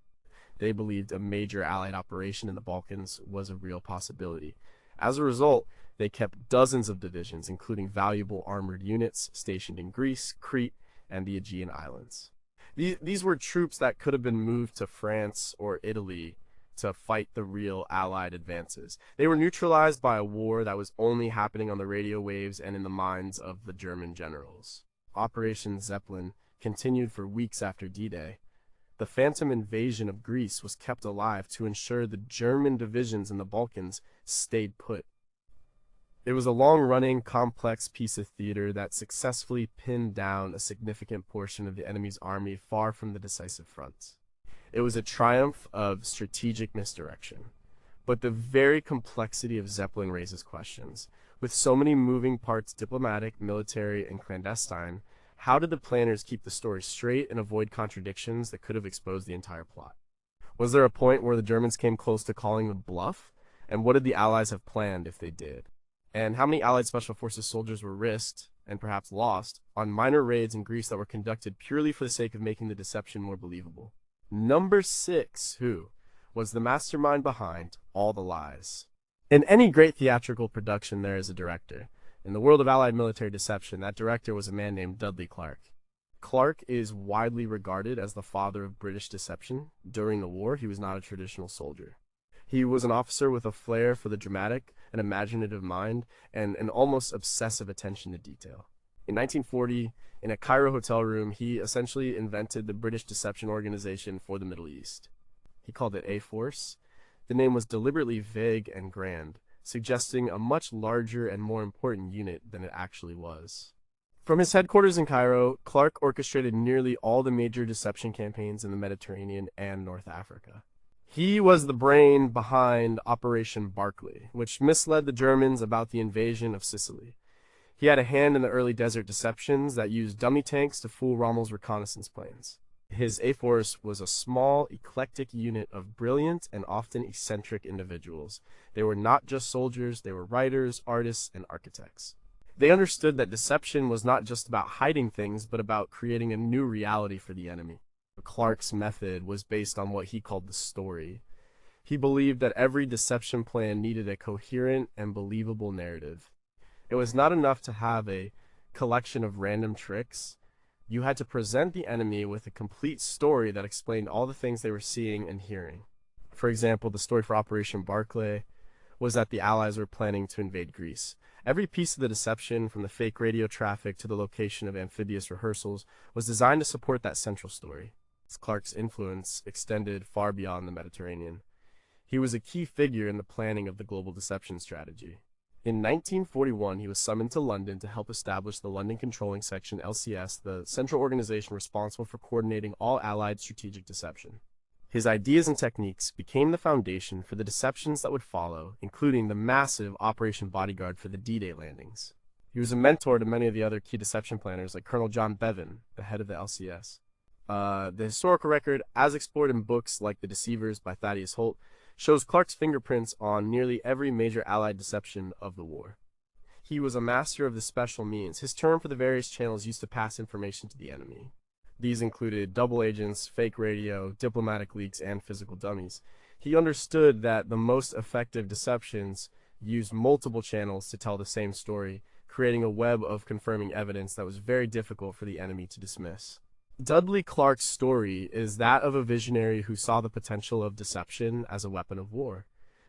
They believed a major Allied operation in the Balkans was a real possibility. As a result, they kept dozens of divisions, including valuable armored units stationed in Greece, Crete, and the Aegean Islands. These were troops that could have been moved to France or Italy to fight the real Allied advances. They were neutralized by a war that was only happening on the radio waves and in the minds of the German generals. Operation Zeppelin continued for weeks after D-Day. The phantom invasion of Greece was kept alive to ensure the German divisions in the Balkans stayed put. It was a long-running, complex piece of theater that successfully pinned down a significant portion of the enemy's army far from the decisive front. It was a triumph of strategic misdirection. But the very complexity of Zeppelin raises questions. With so many moving parts, diplomatic, military, and clandestine, how did the planners keep the story straight and avoid contradictions that could have exposed the entire plot? Was there a point where the Germans came close to calling the bluff? And what did the Allies have planned if they did? And how many Allied Special Forces soldiers were risked, and perhaps lost, on minor raids in Greece that were conducted purely for the sake of making the deception more believable? Number 6, who was the mastermind behind all the lies? In any great theatrical production, there is a director. In the world of Allied military deception, that director was a man named Dudley Clark. Clark is widely regarded as the father of British deception. During the war, he was not a traditional soldier. He was an officer with a flair for the dramatic, an imaginative mind, and an almost obsessive attention to detail. In 1940, in a Cairo hotel room, he essentially invented the British Deception Organization for the Middle East. He called it A-Force. The name was deliberately vague and grand, suggesting a much larger and more important unit than it actually was. From his headquarters in Cairo, Clark orchestrated nearly all the major deception campaigns in the Mediterranean and North Africa. He was the brain behind Operation Barclay, which misled the Germans about the invasion of Sicily. He had a hand in the early desert deceptions that used dummy tanks to fool Rommel's reconnaissance planes. His A-Force was a small, eclectic unit of brilliant and often eccentric individuals. They were not just soldiers, they were writers, artists, and architects. They understood that deception was not just about hiding things, but about creating a new reality for the enemy. Clark's method was based on what he called the story. He believed that every deception plan needed a coherent and believable narrative. It was not enough to have a collection of random tricks. You had to present the enemy with a complete story that explained all the things they were seeing and hearing. For example, the story for Operation Barclay was that the Allies were planning to invade Greece. Every piece of the deception, from the fake radio traffic to the location of amphibious rehearsals, was designed to support that central story. Clark's influence extended far beyond the Mediterranean. He was a key figure in the planning of the global deception strategy. In 1941, he was summoned to London to help establish the London Controlling Section (LCS), the central organization responsible for coordinating all Allied strategic deception. His ideas and techniques became the foundation for the deceptions that would follow, including the massive Operation Bodyguard for the D-Day landings. He was a mentor to many of the other key deception planners, like Colonel John Bevan, the head of the LCS. The historical record, as explored in books like The Deceivers by Thaddeus Holt, shows Clark's fingerprints on nearly every major Allied deception of the war. He was a master of the special means, his term for the various channels used to pass information to the enemy. These included double agents, fake radio, diplomatic leaks, and physical dummies. He understood that the most effective deceptions used multiple channels to tell the same story, creating a web of confirming evidence that was very difficult for the enemy to dismiss. Dudley Clark's story is that of a visionary who saw the potential of deception as a weapon of war.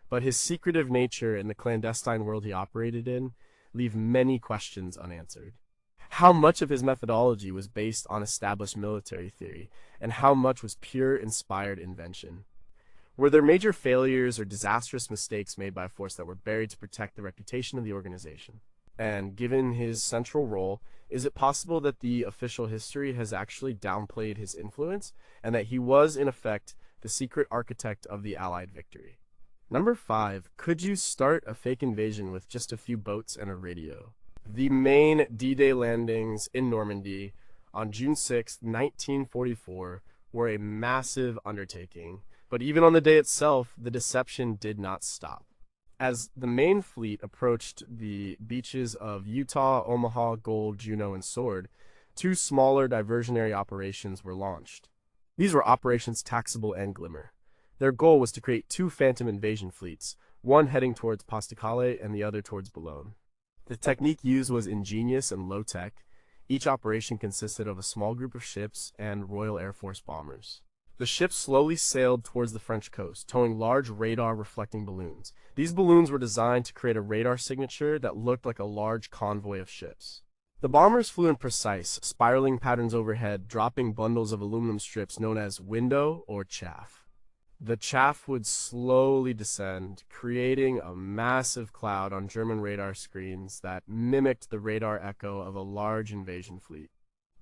But his secretive nature and the clandestine world he operated in leave many questions unanswered. How much of his methodology was based on established military theory, and how much was pure inspired invention? Were there major failures or disastrous mistakes made by a force that were buried to protect the reputation of the organization? And given his central role, is it possible that the official history has actually downplayed his influence, and that he was, in effect, the secret architect of the Allied victory? Number 5. Could you start a fake invasion with just a few boats and a radio? The main D-Day landings in Normandy on June 6, 1944 were a massive undertaking, but even on the day itself, the deception did not stop. As the main fleet approached the beaches of Utah, Omaha, Gold, Juneau, and Sword, 2 smaller diversionary operations were launched. These were Operations Taxable and Glimmer. Their goal was to create 2 phantom invasion fleets, one heading towards Pas-de-Calais and the other towards Boulogne. The technique used was ingenious and low-tech. Each operation consisted of a small group of ships and Royal Air Force bombers. The ships slowly sailed towards the French coast, towing large radar-reflecting balloons. These balloons were designed to create a radar signature that looked like a large convoy of ships. The bombers flew in precise, spiraling patterns overhead, dropping bundles of aluminum strips known as window or chaff. The chaff would slowly descend, creating a massive cloud on German radar screens that mimicked the radar echo of a large invasion fleet.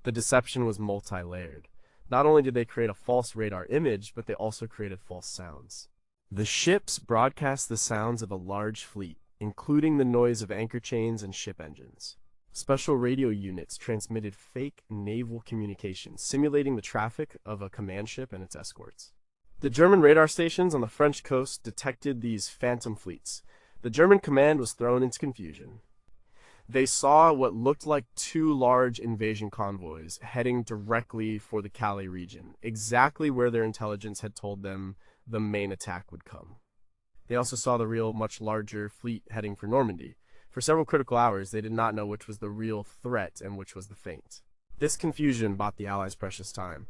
The deception was multi-layered. Not only did they create a false radar image, but they also created false sounds. The ships broadcast the sounds of a large fleet, including the noise of anchor chains and ship engines. Special radio units transmitted fake naval communications, simulating the traffic of a command ship and its escorts. The German radar stations on the French coast detected these phantom fleets. The German command was thrown into confusion. They saw what looked like 2 large invasion convoys heading directly for the Calais region, exactly where their intelligence had told them the main attack would come. They also saw the real, much larger fleet heading for Normandy. For several critical hours, they did not know which was the real threat and which was the feint. This confusion bought the Allies precious time.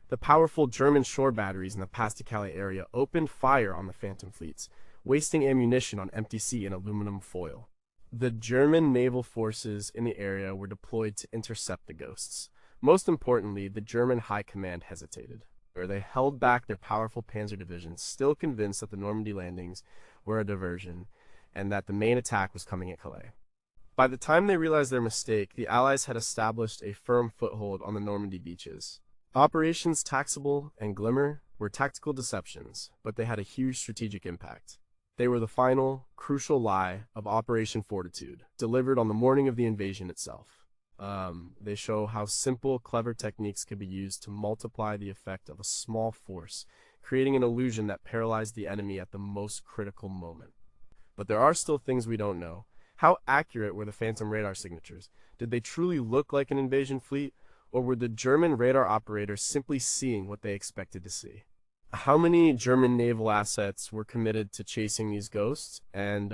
The powerful German shore batteries in the Pas-de-Calais area opened fire on the phantom fleets, wasting ammunition on empty sea and aluminum foil. The German naval forces in the area were deployed to intercept the ghosts. Most importantly, the German high command hesitated. They held back their powerful panzer divisions, still convinced that the Normandy landings were a diversion and that the main attack was coming at Calais. By the time they realized their mistake, the Allies had established a firm foothold on the Normandy beaches. Operations Taxable and Glimmer were tactical deceptions, but they had a huge strategic impact. They were the final, crucial lie of Operation Fortitude, delivered on the morning of the invasion itself. They show how simple, clever techniques could be used to multiply the effect of a small force, creating an illusion that paralyzed the enemy at the most critical moment. But there are still things we don't know. How accurate were the phantom radar signatures? Did they truly look like an invasion fleet, or were the German radar operators simply seeing what they expected to see? How many German naval assets were committed to chasing these ghosts, and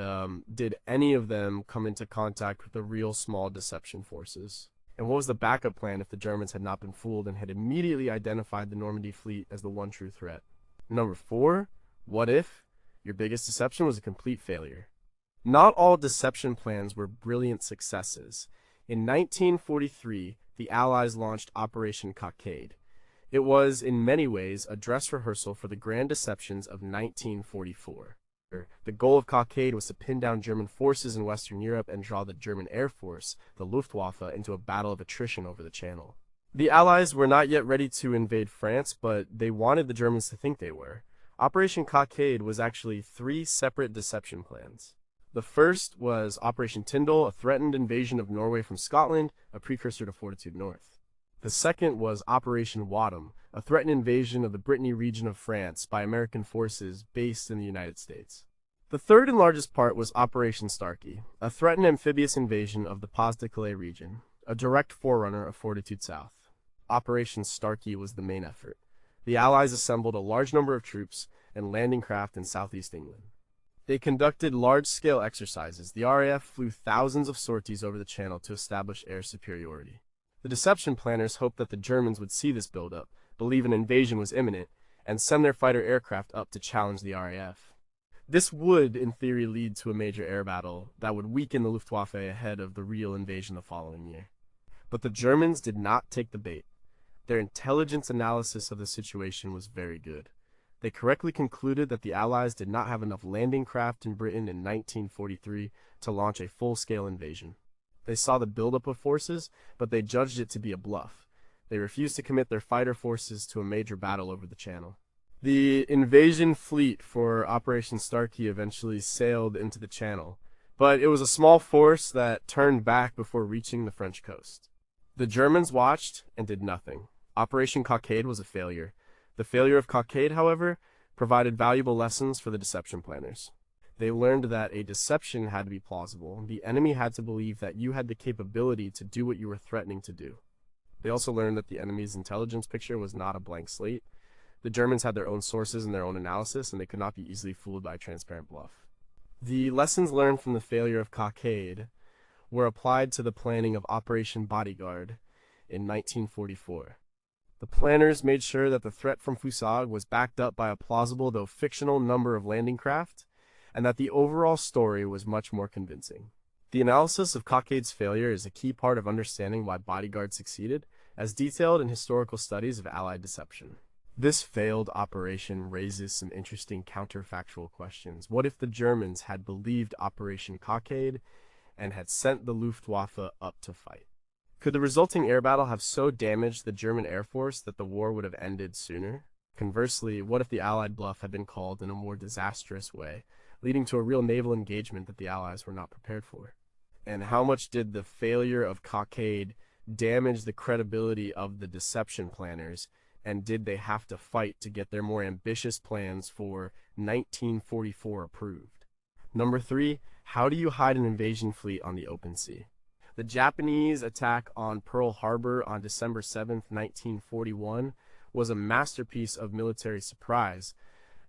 did any of them come into contact with the real small deception forces? And what was the backup plan if the Germans had not been fooled and had immediately identified the Normandy fleet as the one true threat? Number 4, What if your biggest deception was a complete failure? Not all deception plans were brilliant successes. In 1943, the Allies launched Operation Cockade. It was, in many ways, a dress rehearsal for the grand deceptions of 1944. The goal of Cockade was to pin down German forces in Western Europe and draw the German Air Force, the Luftwaffe, into a battle of attrition over the Channel. The Allies were not yet ready to invade France, but they wanted the Germans to think they were. Operation Cockade was actually three separate deception plans. The first was Operation Tyndall, a threatened invasion of Norway from Scotland, a precursor to Fortitude North. The second was Operation Wadham, a threatened invasion of the Brittany region of France by American forces based in the United States. The third and largest part was Operation Starkey, a threatened amphibious invasion of the Pas-de-Calais region, a direct forerunner of Fortitude South. Operation Starkey was the main effort. The Allies assembled a large number of troops and landing craft in southeast England. They conducted large-scale exercises. The RAF flew thousands of sorties over the Channel to establish air superiority. The deception planners hoped that the Germans would see this buildup, believe an invasion was imminent, and send their fighter aircraft up to challenge the RAF. This would, in theory, lead to a major air battle that would weaken the Luftwaffe ahead of the real invasion the following year. But the Germans did not take the bait. Their intelligence analysis of the situation was very good. They correctly concluded that the Allies did not have enough landing craft in Britain in 1943 to launch a full-scale invasion. They saw the buildup of forces, but they judged it to be a bluff. They refused to commit their fighter forces to a major battle over the Channel. The invasion fleet for Operation Starkey eventually sailed into the Channel, but it was a small force that turned back before reaching the French coast. The Germans watched and did nothing. Operation Cockade was a failure. The failure of Cockade, however, provided valuable lessons for the deception planners. They learned that a deception had to be plausible. The enemy had to believe that you had the capability to do what you were threatening to do. They also learned that the enemy's intelligence picture was not a blank slate. The Germans had their own sources and their own analysis, and they could not be easily fooled by a transparent bluff. The lessons learned from the failure of Cockade were applied to the planning of Operation Bodyguard in 1944. The planners made sure that the threat from Fusag was backed up by a plausible though fictional number of landing craft, and that the overall story was much more convincing. The analysis of Cockade's failure is a key part of understanding why Bodyguard succeeded, as detailed in historical studies of Allied deception. This failed operation raises some interesting counterfactual questions. What if the Germans had believed Operation Cockade and had sent the Luftwaffe up to fight? Could the resulting air battle have so damaged the German Air Force that the war would have ended sooner? Conversely, what if the Allied bluff had been called in a more disastrous way, leading to a real naval engagement that the Allies were not prepared for? And how much did the failure of Cockade damage the credibility of the deception planners, and did they have to fight to get their more ambitious plans for 1944 approved? Number 3, how do you hide an invasion fleet on the open sea? The Japanese attack on Pearl Harbor on December 7, 1941 was a masterpiece of military surprise,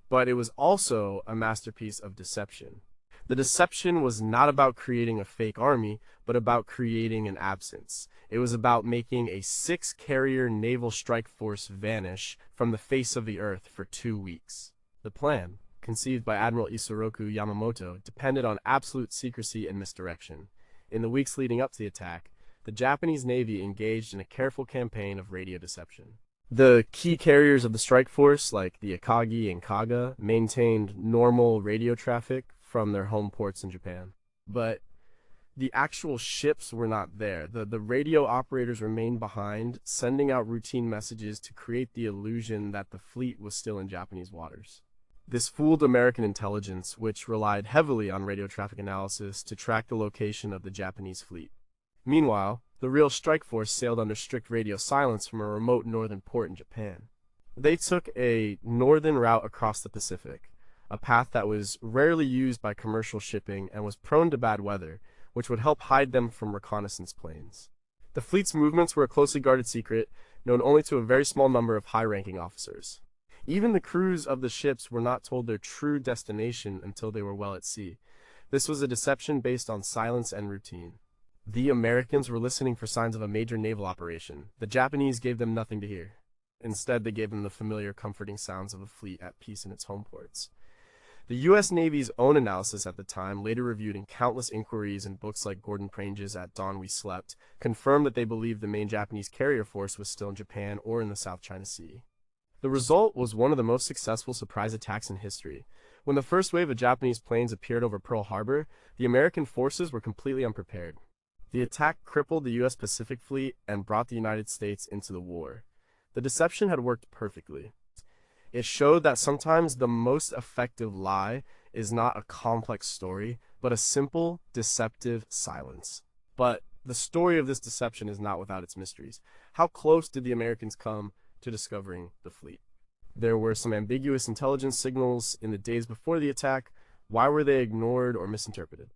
but it was also a masterpiece of deception. The deception was not about creating a fake army, but about creating an absence. It was about making a 6-carrier naval strike force vanish from the face of the earth for 2 weeks. The plan, conceived by Admiral Isoroku Yamamoto, depended on absolute secrecy and misdirection. In the weeks leading up to the attack, the Japanese Navy engaged in a careful campaign of radio deception. The key carriers of the strike force, like the Akagi and Kaga, maintained normal radio traffic from their home ports in Japan. But the actual ships were not there. The radio operators remained behind, sending out routine messages to create the illusion that the fleet was still in Japanese waters. This fooled American intelligence, which relied heavily on radio traffic analysis to track the location of the Japanese fleet. Meanwhile, the real strike force sailed under strict radio silence from a remote northern port in Japan. They took a northern route across the Pacific, a path that was rarely used by commercial shipping and was prone to bad weather, which would help hide them from reconnaissance planes. The fleet's movements were a closely guarded secret, known only to a very small number of high-ranking officers. Even the crews of the ships were not told their true destination until they were well at sea. This was a deception based on silence and routine. The Americans were listening for signs of a major naval operation. The Japanese gave them nothing to hear. Instead, they gave them the familiar, comforting sounds of a fleet at peace in its home ports. The U.S. Navy's own analysis at the time, later reviewed in countless inquiries and books like Gordon Prange's At Dawn We Slept, confirmed that they believed the main Japanese carrier force was still in Japan or in the South China Sea. The result was one of the most successful surprise attacks in history. When the first wave of Japanese planes appeared over Pearl Harbor, the American forces were completely unprepared. The attack crippled the U.S. Pacific Fleet and brought the United States into the war. The deception had worked perfectly. It showed that sometimes the most effective lie is not a complex story, but a simple, deceptive silence. But the story of this deception is not without its mysteries. How close did the Americans come to discovering the fleet? There were some ambiguous intelligence signals in the days before the attack. Why were they ignored or misinterpreted?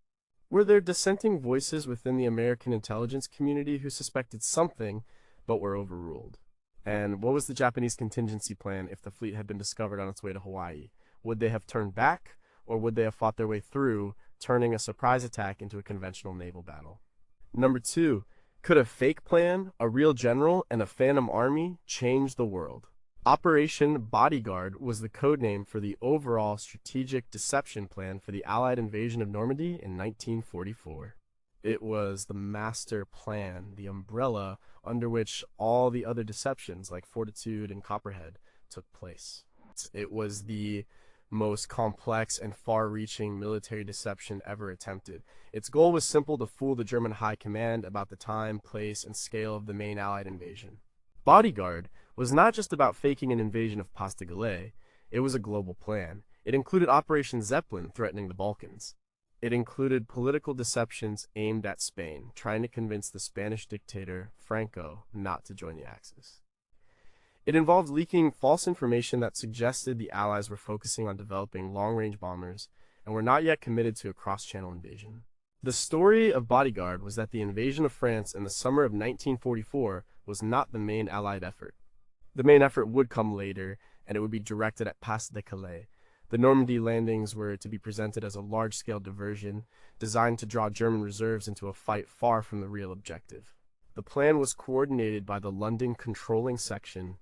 Were there dissenting voices within the American intelligence community who suspected something, but were overruled? And what was the Japanese contingency plan if the fleet had been discovered on its way to Hawaii? Would they have turned back, or would they have fought their way through, turning a surprise attack into a conventional naval battle? Number 2, could a fake plan, a real general, and a phantom army change the world? Operation Bodyguard was the codename for the overall strategic deception plan for the Allied invasion of Normandy in 1944. It was the master plan, the umbrella under which all the other deceptions like Fortitude and Copperhead took place. It was the most complex and far-reaching military deception ever attempted. Its goal was simple: to fool the German high command about the time, place, and scale of the main Allied invasion. Bodyguard was not just about faking an invasion of Pas de Calais, it was a global plan. It included Operation Zeppelin threatening the Balkans. It included political deceptions aimed at Spain, trying to convince the Spanish dictator, Franco, not to join the Axis. It involved leaking false information that suggested the Allies were focusing on developing long-range bombers and were not yet committed to a cross-channel invasion. The story of Bodyguard was that the invasion of France in the summer of 1944 was not the main Allied effort. The main effort would come later, and it would be directed at Pas de Calais. The Normandy landings were to be presented as a large-scale diversion, designed to draw German reserves into a fight far from the real objective. The plan was coordinated by the London Controlling Section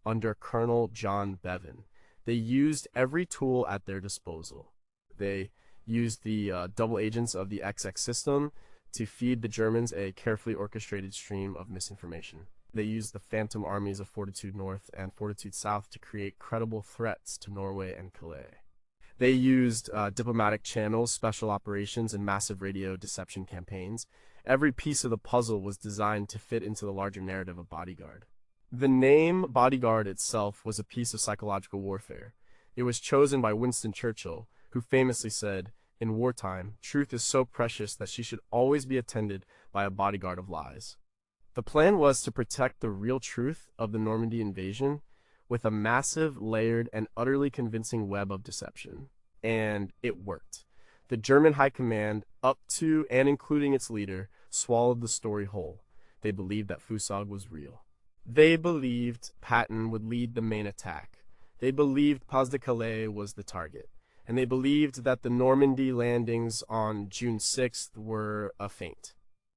under Colonel John Bevan. They used every tool at their disposal. They used the double agents of the XX system to feed the Germans a carefully orchestrated stream of misinformation. They used the phantom armies of Fortitude North and Fortitude South to create credible threats to Norway and Calais. They used diplomatic channels, special operations, and massive radio deception campaigns. Every piece of the puzzle was designed to fit into the larger narrative of Bodyguard. The name Bodyguard itself was a piece of psychological warfare. It was chosen by Winston Churchill, who famously said, "In wartime, truth is so precious that she should always be attended by a bodyguard of lies." The plan was to protect the real truth of the Normandy invasion with a massive, layered, and utterly convincing web of deception. And it worked. The German high command, up to and including its leader, swallowed the story whole. They believed that Fusag was real. They believed Patton would lead the main attack. They believed Pas de Calais was the target. And they believed that the Normandy landings on June 6th were a feint.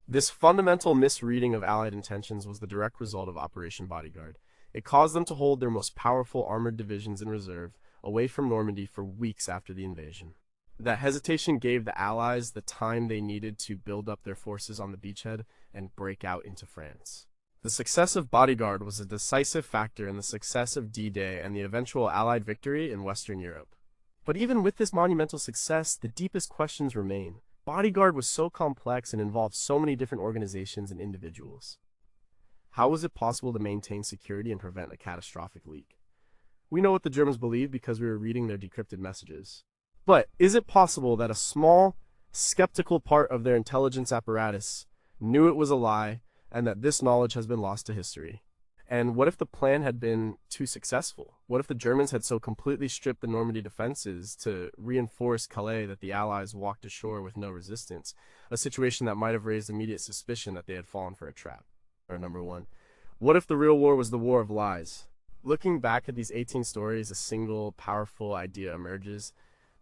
This fundamental misreading of Allied intentions was the direct result of Operation Bodyguard. It caused them to hold their most powerful armored divisions in reserve away from Normandy for weeks after the invasion. That hesitation gave the Allies the time they needed to build up their forces on the beachhead and break out into France. The success of Bodyguard was a decisive factor in the success of D-Day and the eventual Allied victory in Western Europe. But even with this monumental success, the deepest questions remain. Bodyguard was so complex and involved so many different organizations and individuals. How was it possible to maintain security and prevent a catastrophic leak? We know what the Germans believed because we were reading their decrypted messages. But is it possible that a small, skeptical part of their intelligence apparatus knew it was a lie and that this knowledge has been lost to history? And what if the plan had been too successful? What if the Germans had so completely stripped the Normandy defenses to reinforce Calais that the Allies walked ashore with no resistance, a situation that might have raised immediate suspicion that they had fallen for a trap? Or number 1, what if the real war was the war of lies? Looking back at these 18 stories, a single powerful idea emerges.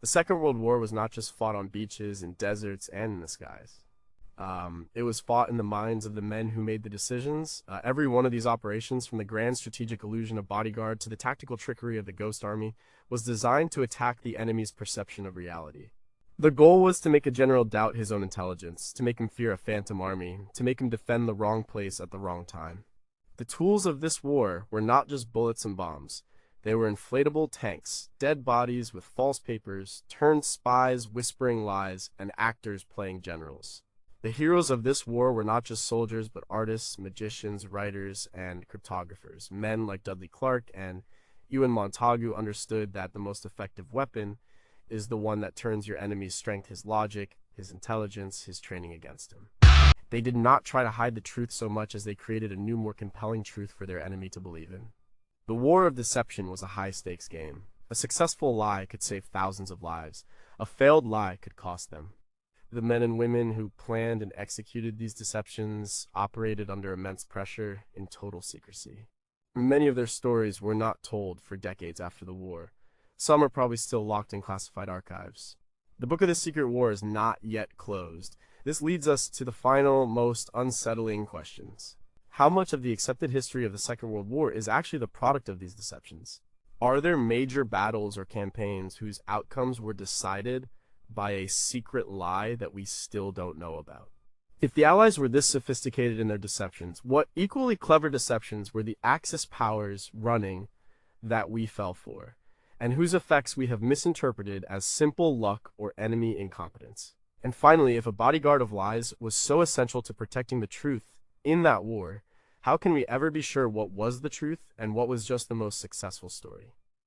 The Second World War was not just fought on beaches, in deserts, and in the skies. It was fought in the minds of the men who made the decisions. Every one of these operations, from the grand strategic illusion of bodyguard to the tactical trickery of the Ghost Army, was designed to attack the enemy's perception of reality. The goal was to make a general doubt his own intelligence, to make him fear a phantom army, to make him defend the wrong place at the wrong time. The tools of this war were not just bullets and bombs. They were inflatable tanks, dead bodies with false papers, turned spies whispering lies, and actors playing generals. The heroes of this war were not just soldiers, but artists, magicians, writers, and cryptographers. Men like Dudley Clark and Ewan Montagu understood that the most effective weapon is the one that turns your enemy's strength, his logic, his intelligence, his training against him. They did not try to hide the truth so much as they created a new, more compelling truth for their enemy to believe in. The war of deception was a high-stakes game. A successful lie could save thousands of lives. A failed lie could cost them. The men and women who planned and executed these deceptions operated under immense pressure in total secrecy. Many of their stories were not told for decades after the war. Some are probably still locked in classified archives. The Book of the Secret War is not yet closed. This leads us to the final, most unsettling questions. How much of the accepted history of the Second World War is actually the product of these deceptions? Are there major battles or campaigns whose outcomes were decided by a secret lie that we still don't know about? If the Allies were this sophisticated in their deceptions, what equally clever deceptions were the Axis powers running that we fell for, and whose effects we have misinterpreted as simple luck or enemy incompetence? And finally, if a bodyguard of lies was so essential to protecting the truth in that war, how can we ever be sure what was the truth and what was just the most successful story?